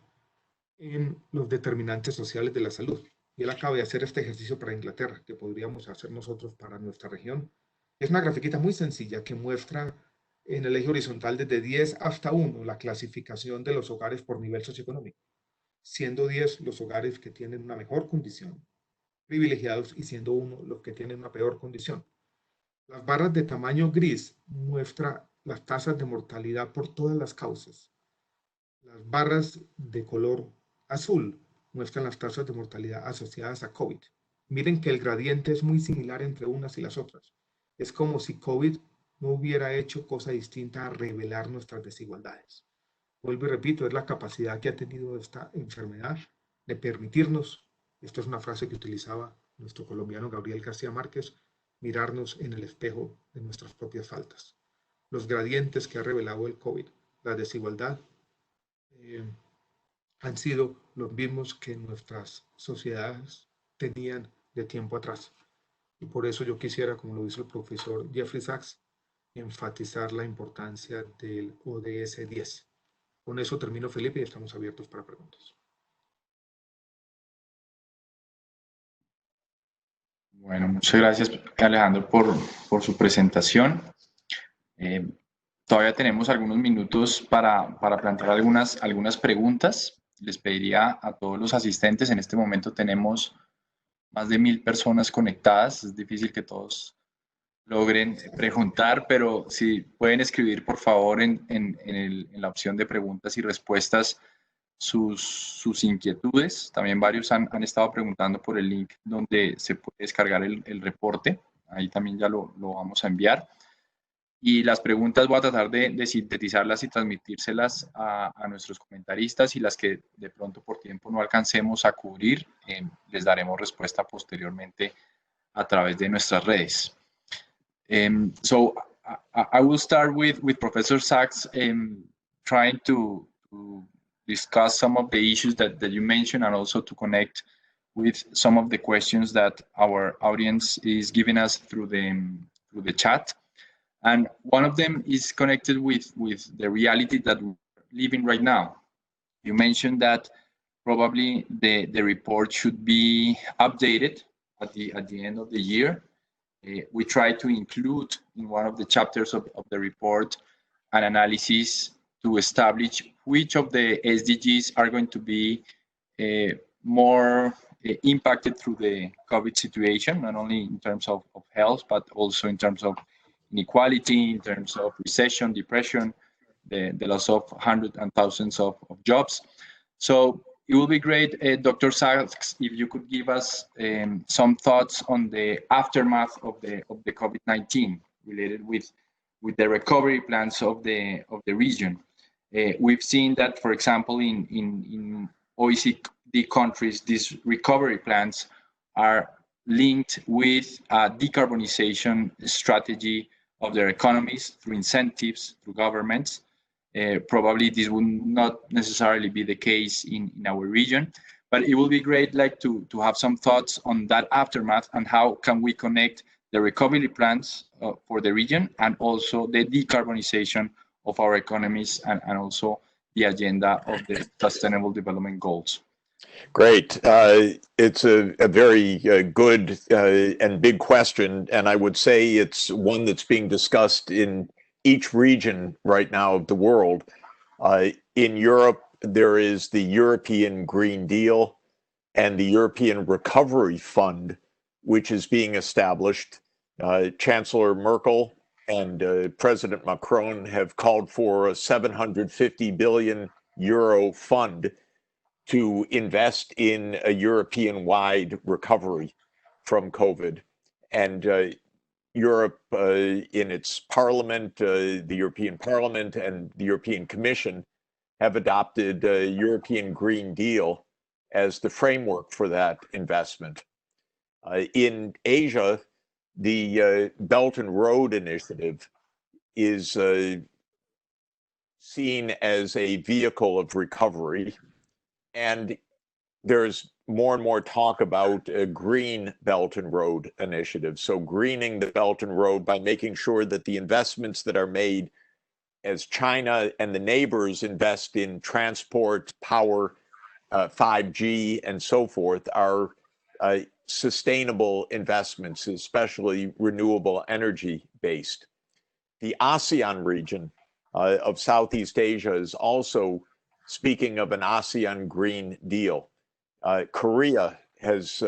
en los determinantes sociales de la salud. Y él acaba de hacer este ejercicio para Inglaterra, que podríamos hacer nosotros para nuestra región. Es una grafiquita muy sencilla que muestra en el eje horizontal desde 10 hasta 1 la clasificación de los hogares por nivel socioeconómico, siendo 10 los hogares que tienen una mejor condición, privilegiados, y siendo 1 los que tienen una peor condición. Las barras de tamaño gris muestran las tasas de mortalidad por todas las causas. Las barras de color azul muestran las tasas de mortalidad asociadas a COVID. Miren que el gradiente es muy similar entre unas y las otras. Es como si COVID no hubiera hecho cosa distinta a revelar nuestras desigualdades. Vuelvo y repito, es la capacidad que ha tenido esta enfermedad de permitirnos, esto es una frase que utilizaba nuestro colombiano Gabriel García Márquez, mirarnos en el espejo de nuestras propias faltas. Los gradientes que ha revelado el COVID, la desigualdad, han sido los mismos que nuestras sociedades tenían de tiempo atrás. Y por eso yo quisiera, como lo hizo el profesor Jeffrey Sachs, enfatizar la importancia del ODS 10. Con eso termino, Felipe, y estamos abiertos para preguntas. Bueno, muchas gracias, Alejandro, por su presentación. Todavía tenemos algunos minutos para plantear algunas preguntas. Les pediría a todos los asistentes, en este momento tenemos más de 1000 personas conectadas, es difícil que todos logren preguntar, pero si pueden escribir, por favor, en la opción de preguntas y respuestas sus inquietudes. También varios han estado preguntando por el link donde se puede descargar el reporte. Ahí también ya lo vamos a enviar. Y las preguntas voy a tratar de sintetizarlas y transmitírselas a nuestros comentaristas, y las que de pronto por tiempo no alcancemos a cubrir, les daremos respuesta posteriormente a través de nuestras redes. So I will start with Professor Sachs, trying to discuss some of the issues that you mentioned, and also to connect with some of the questions that our audience is giving us through the chat. And one of them is connected with the reality that we're living right now. You mentioned that probably the report should be updated at the end of the year. We try to include in one of the chapters of the report an analysis to establish which of the SDGs are going to be more impacted through the COVID situation, not only in terms of health, but also in terms of inequality, in terms of recession, depression, the loss of hundreds and thousands of jobs. So it will be great, Dr. Sachs, if you could give us some thoughts on the aftermath of the COVID-19 related with the recovery plans of the region. We've seen that, for example, in OECD countries, these recovery plans are linked with a decarbonization strategy of their economies through incentives, through governments. Probably this will not necessarily be the case in our region, but it will be great to have some thoughts on that aftermath and how can we connect the recovery plans for the region and also the decarbonization of our economies and also the agenda of the Sustainable Development Goals. Great. It's a very good and big question, and I would say it's one that's being discussed in each region right now of the world. In Europe, there is the European Green Deal and the European Recovery Fund, which is being established. Chancellor Merkel and President Macron have called for a 750 billion euro fund to invest in a European-wide recovery from COVID. And Europe, in its parliament, the European Parliament and the European Commission have adopted a European Green Deal as the framework for that investment. In Asia, the Belt and Road Initiative is seen as a vehicle of recovery, and there's more and more talk about a green Belt and Road Initiative. So greening the Belt and Road by making sure that the investments that are made as China and the neighbors invest in transport, power, 5G, and so forth are sustainable investments, especially renewable energy based. The ASEAN region of Southeast Asia is also speaking of an ASEAN Green Deal. Korea has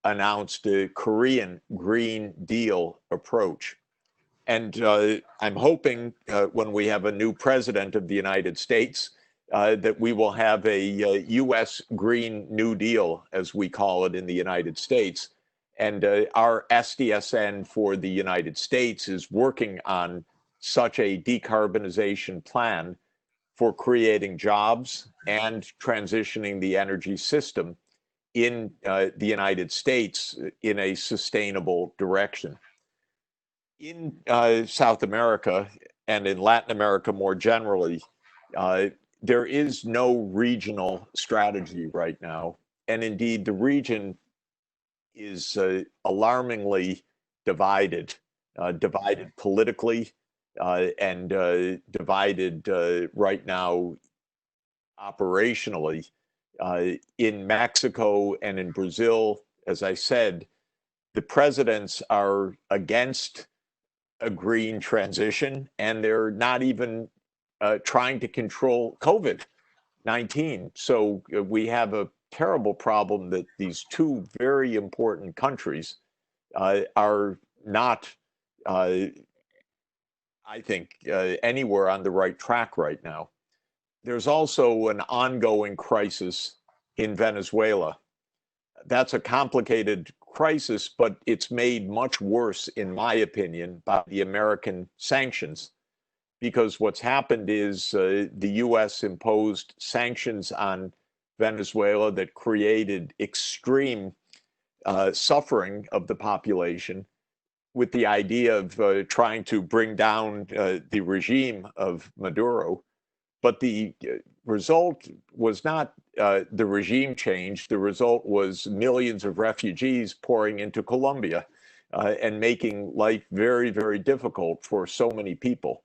announced a Korean Green Deal approach. And I'm hoping when we have a new president of the United States that we will have a U.S. Green New Deal, as we call it in the United States. And our SDSN for the United States is working on such a decarbonization plan for creating jobs and transitioning the energy system in the United States in a sustainable direction. In South America and in Latin America more generally, there is no regional strategy right now. And indeed, the region is alarmingly divided, divided politically, and divided right now operationally. In Mexico and in Brazil, as I said, the presidents are against a green transition, and they're not even trying to control COVID-19. So we have a terrible problem that these two very important countries are not, I think, anywhere on the right track right now. There's also an ongoing crisis in Venezuela. That's a complicated crisis, but it's made much worse, in my opinion, by the American sanctions. Because what's happened is the US imposed sanctions on Venezuela that created extreme suffering of the population, with the idea of trying to bring down the regime of Maduro. But the result was not the regime change. The result was millions of refugees pouring into Colombia and making life very, very difficult for so many people.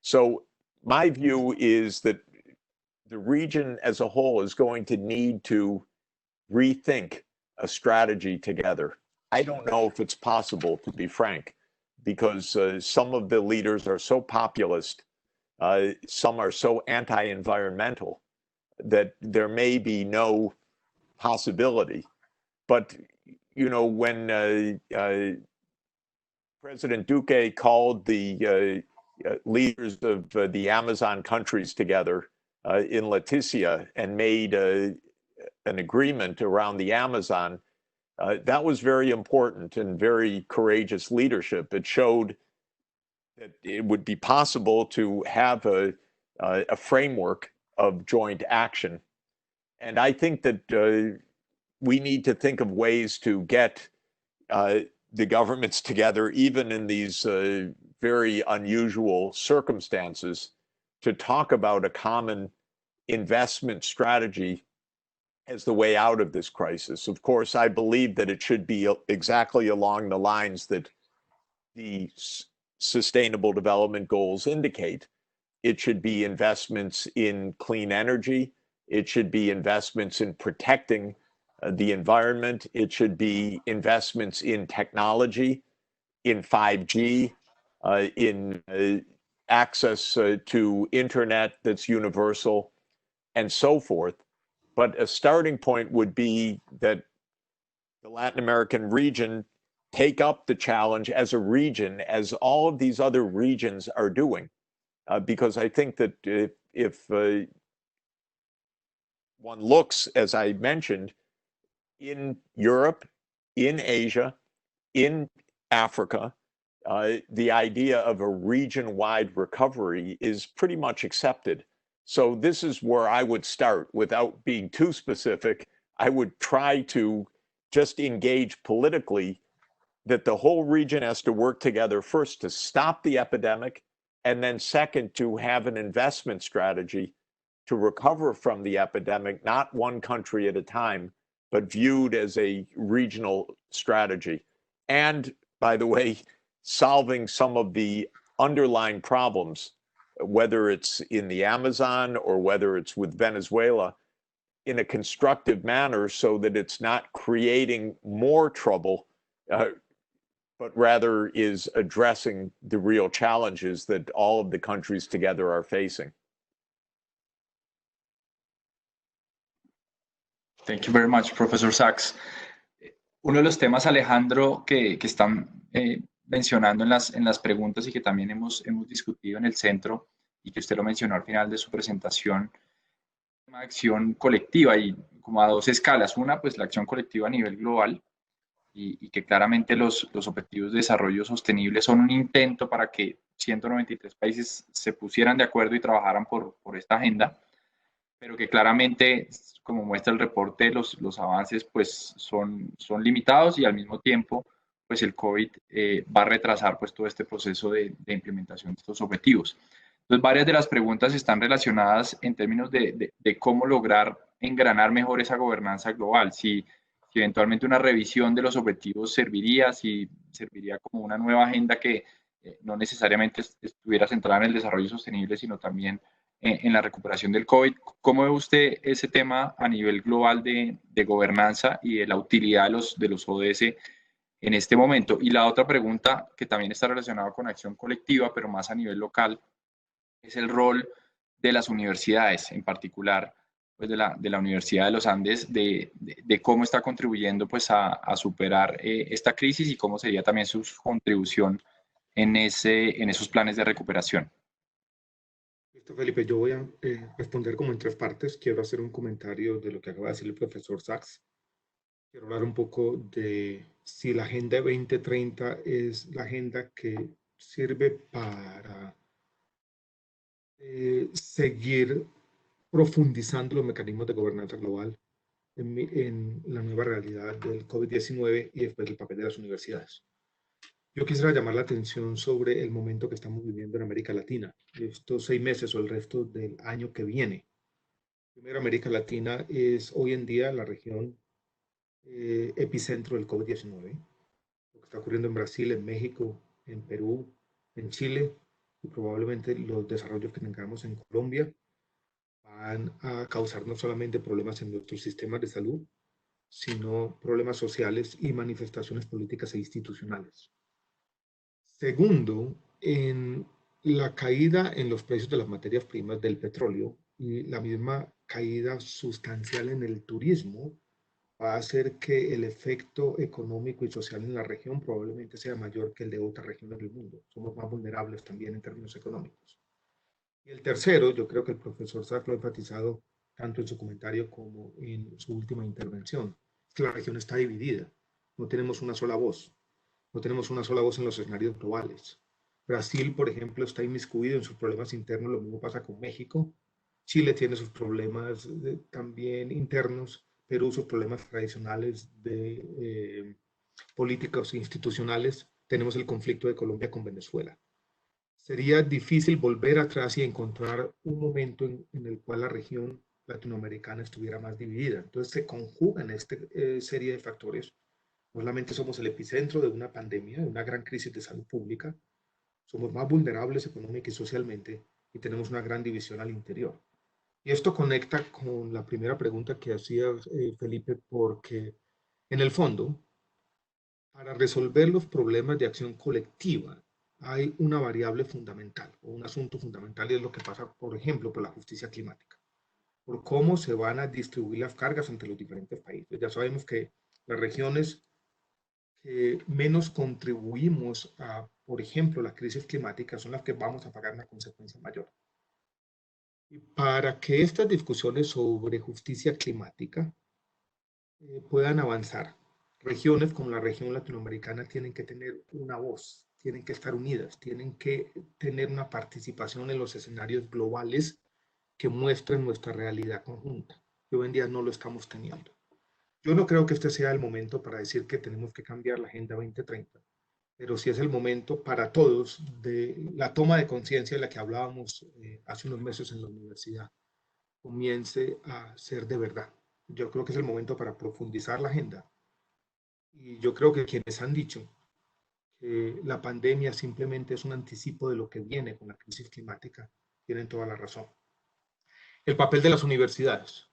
So my view is that the region as a whole is going to need to rethink a strategy together. I don't know if it's possible, to be frank, because some of the leaders are so populist, some are so anti-environmental that there may be no possibility but, you know, when President Duque called the leaders of the Amazon countries together in Leticia and made an agreement around the Amazon, that was very important and very courageous leadership. It showed that it would be possible to have a framework of joint action. And I think that we need to think of ways to get the governments together, even in these very unusual circumstances, to talk about a common investment strategy as the way out of this crisis. Of course, I believe that it should be exactly along the lines that the Sustainable Development Goals indicate. It should be investments in clean energy. It should be investments in protecting the environment. It should be investments in technology, in 5G, in access to internet that's universal, and so forth. But a starting point would be that the Latin American region take up the challenge as a region, as all of these other regions are doing. Because I think that if one looks, as I mentioned, in Europe, in Asia, in Africa, the idea of a region-wide recovery is pretty much accepted. So this is where I would start. Without being too specific, I would try to just engage politically that the whole region has to work together first to stop the epidemic, and then second, to have an investment strategy to recover from the epidemic, not one country at a time, but viewed as a regional strategy. And, by the way, solving some of the underlying problems, whether it's in the Amazon or whether it's with Venezuela, in a constructive manner so that it's not creating more trouble, but rather is addressing the real challenges that all of the countries together are facing. Thank you very much, Professor Sachs. Uno de los temas, Alejandro, que están mencionando en las preguntas y que también hemos discutido en el centro y que usted lo mencionó al final de su presentación, una acción colectiva y como a dos escalas. Una, pues la acción colectiva a nivel global y que claramente los objetivos de desarrollo sostenible son un intento para que 193 países se pusieran de acuerdo y trabajaran por esta agenda, pero que claramente, como muestra el reporte, los avances pues son limitados y al mismo tiempo pues el COVID va a retrasar pues todo este proceso de implementación de estos objetivos. Entonces, varias de las preguntas están relacionadas en términos de cómo lograr engranar mejor esa gobernanza global, si eventualmente una revisión de los objetivos serviría, si serviría como una nueva agenda que no necesariamente estuviera centrada en el desarrollo sostenible, sino también en la recuperación del COVID. ¿Cómo ve usted ese tema a nivel global de gobernanza y de la utilidad de los ODS en este momento? Y la otra pregunta, que también está relacionada con acción colectiva, pero más a nivel local, es el rol de las universidades, en particular pues de la Universidad de los Andes, de cómo está contribuyendo pues a superar esta crisis y cómo sería también su contribución en esos planes de recuperación. Listo, Felipe, yo voy a responder como en tres partes. Quiero hacer un comentario de lo que acaba de decir el profesor Sachs. Quiero hablar un poco de si la Agenda 2030 es la agenda que sirve para seguir profundizando los mecanismos de gobernanza global en la nueva realidad del COVID-19 y después el papel de las universidades. Yo quisiera llamar la atención sobre el momento que estamos viviendo en América Latina, estos 6 meses o el resto del año que viene. Primero, América Latina es hoy en día la región epicentro del COVID-19. Lo que está ocurriendo en Brasil, en México, en Perú, en Chile y probablemente los desarrollos que tengamos en Colombia van a causar no solamente problemas en nuestros sistemas de salud, sino problemas sociales y manifestaciones políticas e institucionales. Segundo, en la caída en los precios de las materias primas del petróleo y la misma caída sustancial en el turismo va a hacer que el efecto económico y social en la región probablemente sea mayor que el de otras regiones del mundo. Somos más vulnerables también en términos económicos. Y el tercero, yo creo que el profesor Sack lo ha enfatizado tanto en su comentario como en su última intervención, es que la región está dividida. No tenemos una sola voz. No tenemos una sola voz en los escenarios globales. Brasil, por ejemplo, está inmiscuido en sus problemas internos, lo mismo pasa con México. Chile tiene sus problemas también internos, Perú sus problemas tradicionales de políticos institucionales. Tenemos el conflicto de Colombia con Venezuela. Sería difícil volver atrás y encontrar un momento en el cual la región latinoamericana estuviera más dividida. Entonces se conjugan esta serie de factores. No solamente somos el epicentro de una pandemia, de una gran crisis de salud pública, somos más vulnerables económica y socialmente y tenemos una gran división al interior. Y esto conecta con la primera pregunta que hacía Felipe, porque en el fondo, para resolver los problemas de acción colectiva, hay una variable fundamental o un asunto fundamental y es lo que pasa, por ejemplo, por la justicia climática, por cómo se van a distribuir las cargas entre los diferentes países. Ya sabemos que las regiones que menos contribuimos a, por ejemplo, la crisis climática son las que vamos a pagar una consecuencia mayor. Y para que estas discusiones sobre justicia climática puedan avanzar, regiones como la región latinoamericana tienen que tener una voz, tienen que estar unidas, tienen que tener una participación en los escenarios globales que muestren nuestra realidad conjunta. Y hoy en día no lo estamos teniendo. Yo no creo que este sea el momento para decir que tenemos que cambiar la Agenda 2030, pero sí es el momento para todos de la toma de conciencia de la que hablábamos hace unos meses en la universidad, comience a ser de verdad. Yo creo que es el momento para profundizar la agenda. Y yo creo que quienes han dicho que la pandemia simplemente es un anticipo de lo que viene con la crisis climática, tienen toda la razón. El papel de las universidades.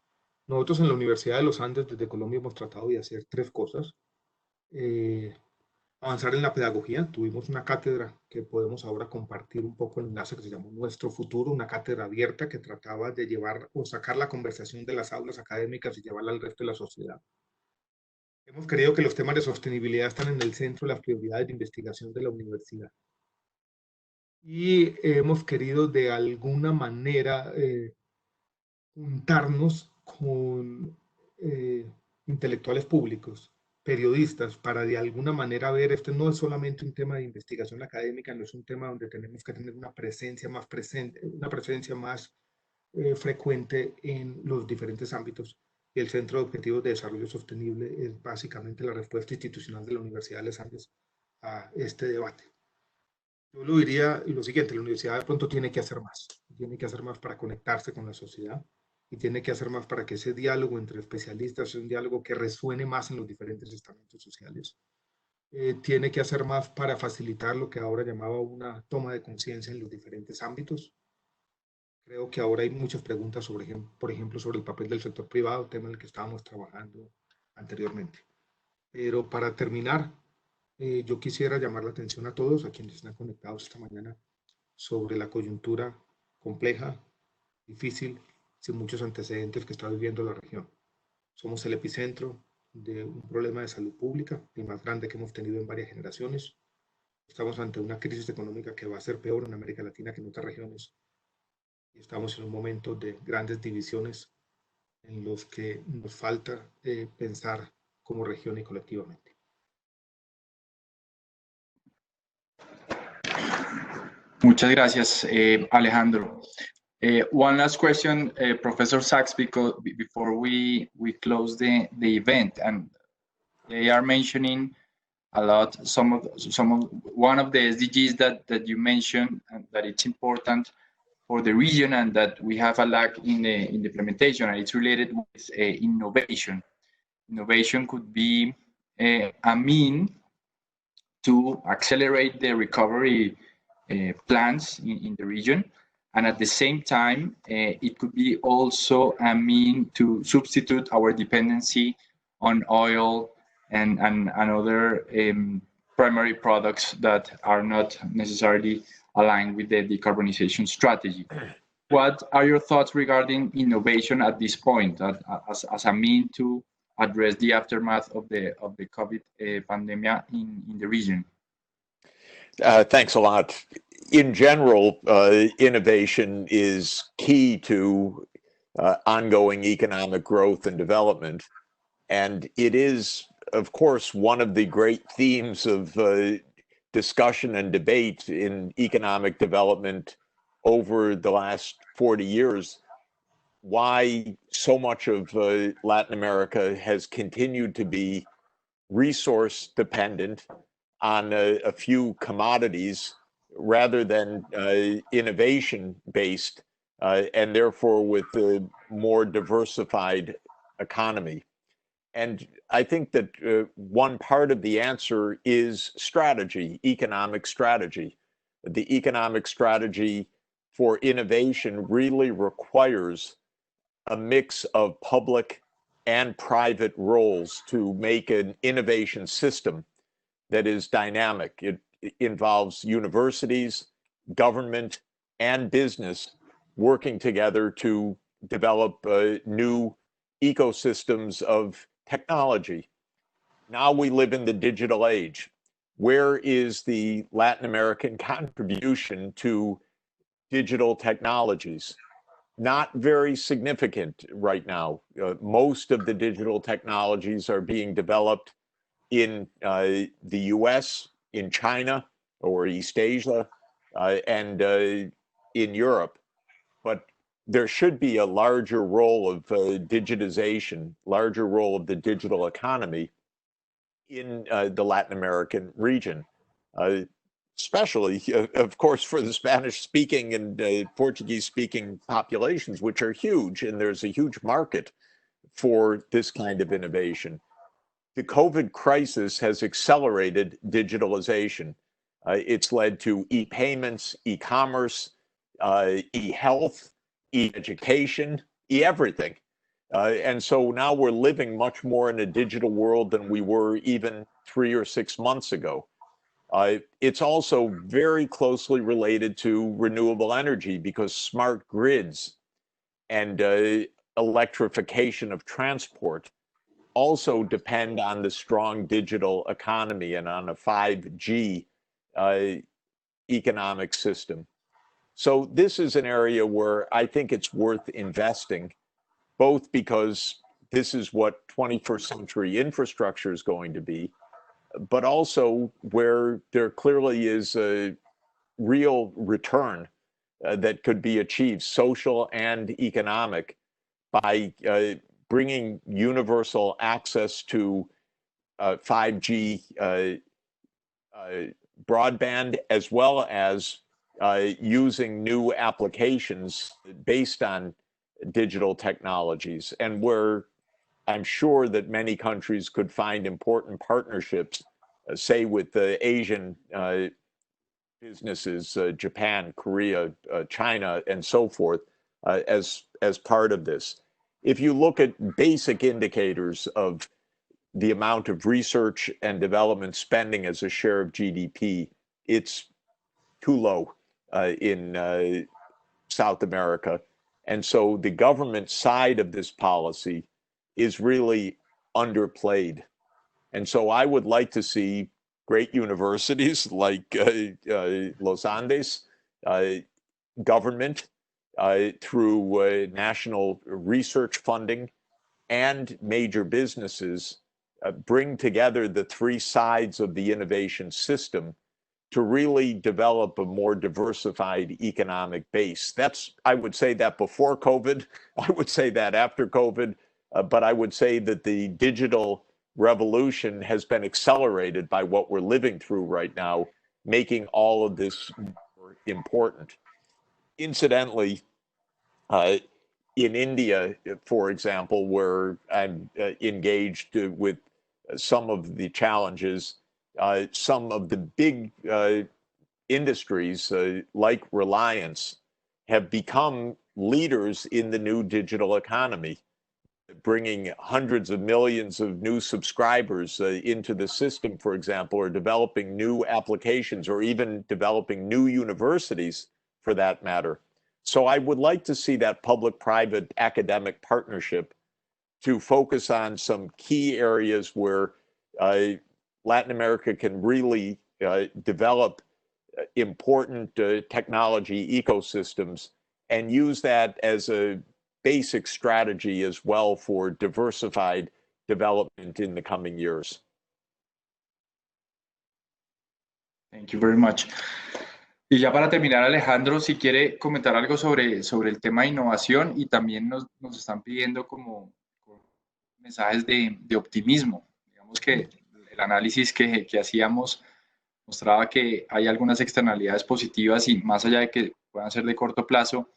Nosotros en la Universidad de los Andes desde Colombia hemos tratado de hacer tres cosas. Avanzar en la pedagogía. Tuvimos una cátedra que podemos ahora compartir un poco el enlace que se llamó Nuestro Futuro, una cátedra abierta que trataba de llevar o sacar la conversación de las aulas académicas y llevarla al resto de la sociedad. Hemos creído que los temas de sostenibilidad están en el centro de las prioridades de investigación de la universidad. Y hemos querido de alguna manera juntarnos con intelectuales públicos, periodistas, para de alguna manera ver, esto no es solamente un tema de investigación académica, no es un tema donde tenemos que tener una presencia más presente, una presencia más frecuente en los diferentes ámbitos. Y el Centro de Objetivos de Desarrollo Sostenible es básicamente la respuesta institucional de la Universidad de los Andes a este debate. Yo lo diría lo siguiente, la universidad de pronto tiene que hacer más para conectarse con la sociedad y tiene que hacer más para que ese diálogo entre especialistas sea un diálogo que resuene más en los diferentes estamentos sociales. Tiene que hacer más para facilitar lo que ahora llamaba una toma de conciencia en los diferentes ámbitos. Creo que ahora hay muchas preguntas sobre, por ejemplo, sobre el papel del sector privado, tema en el que estábamos trabajando anteriormente. Pero para terminar, yo quisiera llamar la atención a todos, a quienes están conectados esta mañana, sobre la coyuntura compleja, difícil, sin muchos antecedentes que está viviendo la región. Somos el epicentro de un problema de salud pública, el más grande que hemos tenido en varias generaciones. Estamos ante una crisis económica que va a ser peor en América Latina que en otras regiones. Y estamos en un momento de grandes divisiones en los que nos falta pensar como región y colectivamente. Muchas gracias, Alejandro. One last question, Professor Sachs, because before we close the event, and they are mentioning a lot one of the SDGs that you mentioned, and that it's important for the region, and that we have a lack in the implementation, and it's related with innovation. Innovation could be a mean to accelerate the recovery plans in the region. And at the same time, it could be also a mean to substitute our dependency on oil and other primary products that are not necessarily aligned with the decarbonization strategy. What are your thoughts regarding innovation at this point, as a mean to address the aftermath of the COVID pandemic in the region? Thanks a lot. In general, innovation is key to ongoing economic growth and development. And it is, of course, one of the great themes of discussion and debate in economic development over the last 40 years, why so much of Latin America has continued to be resource dependent on a few commodities rather than innovation based, and therefore with a more diversified economy. And I think that one part of the answer is strategy, economic strategy. The economic strategy for innovation really requires a mix of public and private roles to make an innovation system that is dynamic. It involves universities, government, and business working together to develop new ecosystems of technology. Now we live in the digital age. Where is the Latin American contribution to digital technologies? Not very significant right now. Most of the digital technologies are being developed in the US, in China, or East Asia, and in Europe. But there should be a larger role of digitization, larger role of the digital economy in the Latin American region, especially, of course, for the Spanish-speaking and Portuguese-speaking populations, which are huge, and there's a huge market for this kind of innovation. The COVID crisis has accelerated digitalization. It's led to e-payments, e-commerce, e-health, e-education, e-everything. And so now we're living much more in a digital world than we were even 3 or 6 months ago. It's also very closely related to renewable energy because smart grids and electrification of transport also depend on the strong digital economy and on a 5G economic system. So this is an area where I think it's worth investing, both because this is what 21st century infrastructure is going to be, but also where there clearly is a real return that could be achieved, social and economic, by bringing universal access to 5G broadband, as well as using new applications based on digital technologies, and where I'm sure that many countries could find important partnerships, say with the Asian businesses, Japan, Korea, China, and so forth, as part of this. If you look at basic indicators of the amount of research and development spending as a share of GDP, it's too low in South America. And so the government side of this policy is really underplayed. And so I would like to see great universities like Los Andes, government through national research funding, and major businesses bring together the three sides of the innovation system to really develop a more diversified economic base. I would say that before COVID, I would say that after COVID, but I would say that the digital revolution has been accelerated by what we're living through right now, making all of this more important. Incidentally, in India, for example, where I'm engaged with some of the challenges, some of the big industries like Reliance have become leaders in the new digital economy, bringing hundreds of millions of new subscribers into the system, for example, or developing new applications, or even developing new universities for that matter. So I would like to see that public-private academic partnership to focus on some key areas where Latin America can really develop important technology ecosystems and use that as a basic strategy as well for diversified development in the coming years. Thank you very much. Y ya para terminar, Alejandro, si quiere comentar algo sobre el tema de innovación, y también nos están pidiendo como mensajes de optimismo. Digamos que el análisis que hacíamos mostraba que hay algunas externalidades positivas y más allá de que puedan ser de corto plazo,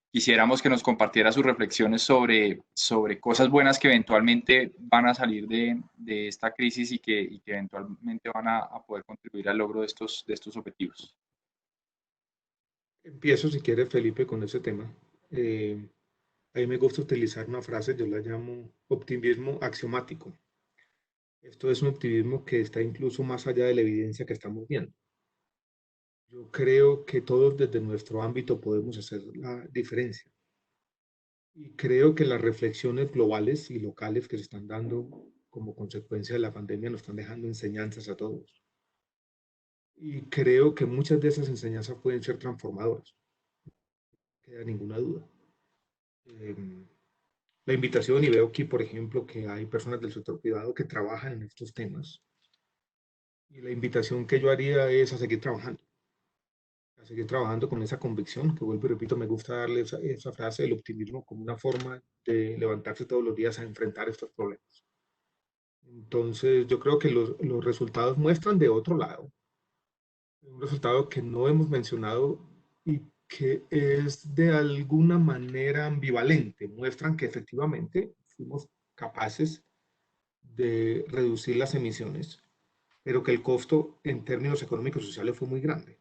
quisiéramos que nos compartiera sus reflexiones sobre cosas buenas que eventualmente van a salir de esta crisis y que eventualmente van a poder contribuir al logro de estos objetivos. Empiezo, si quiere, Felipe, con ese tema. A mí me gusta utilizar una frase, yo la llamo optimismo axiomático. Esto es un optimismo que está incluso más allá de la evidencia que estamos viendo. Yo creo que todos desde nuestro ámbito podemos hacer la diferencia. Y creo que las reflexiones globales y locales que se están dando como consecuencia de la pandemia nos están dejando enseñanzas a todos. Y creo que muchas de esas enseñanzas pueden ser transformadoras. No queda ninguna duda. La invitación, y veo aquí, por ejemplo, que hay personas del sector privado que trabajan en estos temas. Y la invitación que yo haría es a seguir trabajando con esa convicción, que vuelvo y repito, me gusta darle esa frase del optimismo como una forma de levantarse todos los días a enfrentar estos problemas. Entonces, yo creo que los resultados muestran de otro lado, un resultado que no hemos mencionado y que es de alguna manera ambivalente. Muestran que efectivamente fuimos capaces de reducir las emisiones, pero que el costo en términos económicos y sociales fue muy grande.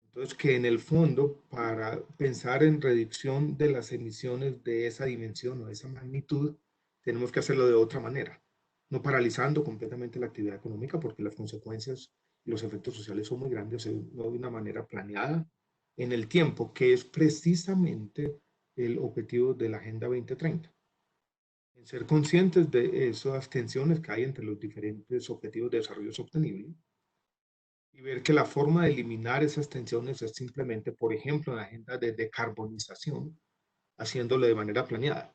Entonces, que en el fondo, para pensar en reducción de las emisiones de esa dimensión o de esa magnitud, tenemos que hacerlo de otra manera, no paralizando completamente la actividad económica, porque las consecuencias y los efectos sociales son muy grandes, no de una manera planeada en el tiempo, que es precisamente el objetivo de la Agenda 2030. En ser conscientes de esas tensiones que hay entre los diferentes objetivos de desarrollo sostenible, y ver que la forma de eliminar esas tensiones es simplemente, por ejemplo, en la agenda de decarbonización, haciéndolo de manera planeada.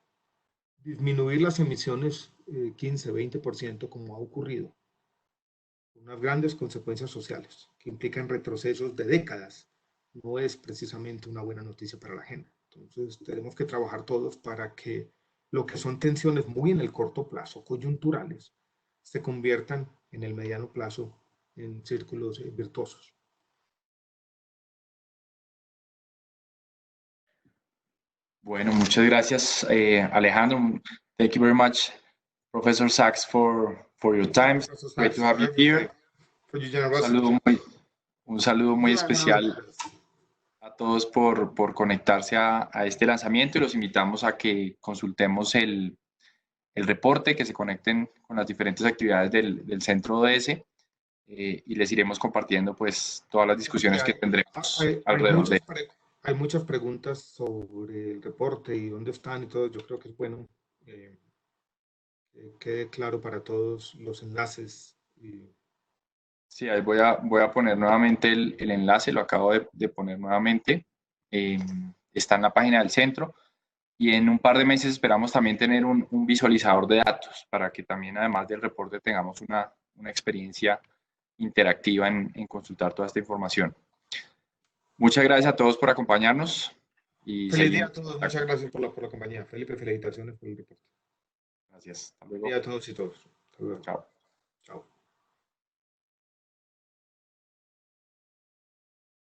Disminuir las emisiones 15-20% como ha ocurrido, con unas grandes consecuencias sociales que implican retrocesos de décadas, no es precisamente una buena noticia para la agenda. Entonces tenemos que trabajar todos para que lo que son tensiones muy en el corto plazo, coyunturales, se conviertan en el mediano plazo en círculos virtuosos. Bueno, muchas gracias, Alejandro. Thank you very much, Professor Sachs, for your time. Great to have you here. Un saludo muy especial a todos por conectarse a este lanzamiento, y los invitamos a que consultemos el reporte, que se conecten con las diferentes actividades del Centro ODS, y les iremos compartiendo pues todas las discusiones que tendremos alrededor de él. Hay muchas preguntas sobre el reporte y dónde están y todo. Yo creo que es bueno que quede claro para todos los enlaces. Sí, ahí voy a poner nuevamente el enlace, lo acabo de poner nuevamente. Está en la página del centro, y en un par de meses esperamos también tener un visualizador de datos para que también, además del reporte, tengamos una experiencia interactiva en consultar toda esta información. Muchas gracias a todos por acompañarnos. Y feliz día a todos. Muchas gracias por la compañía. Felipe, felicitaciones por el reporte. Gracias. Hasta luego. Feliz día a todos y todos. Chao. Chao.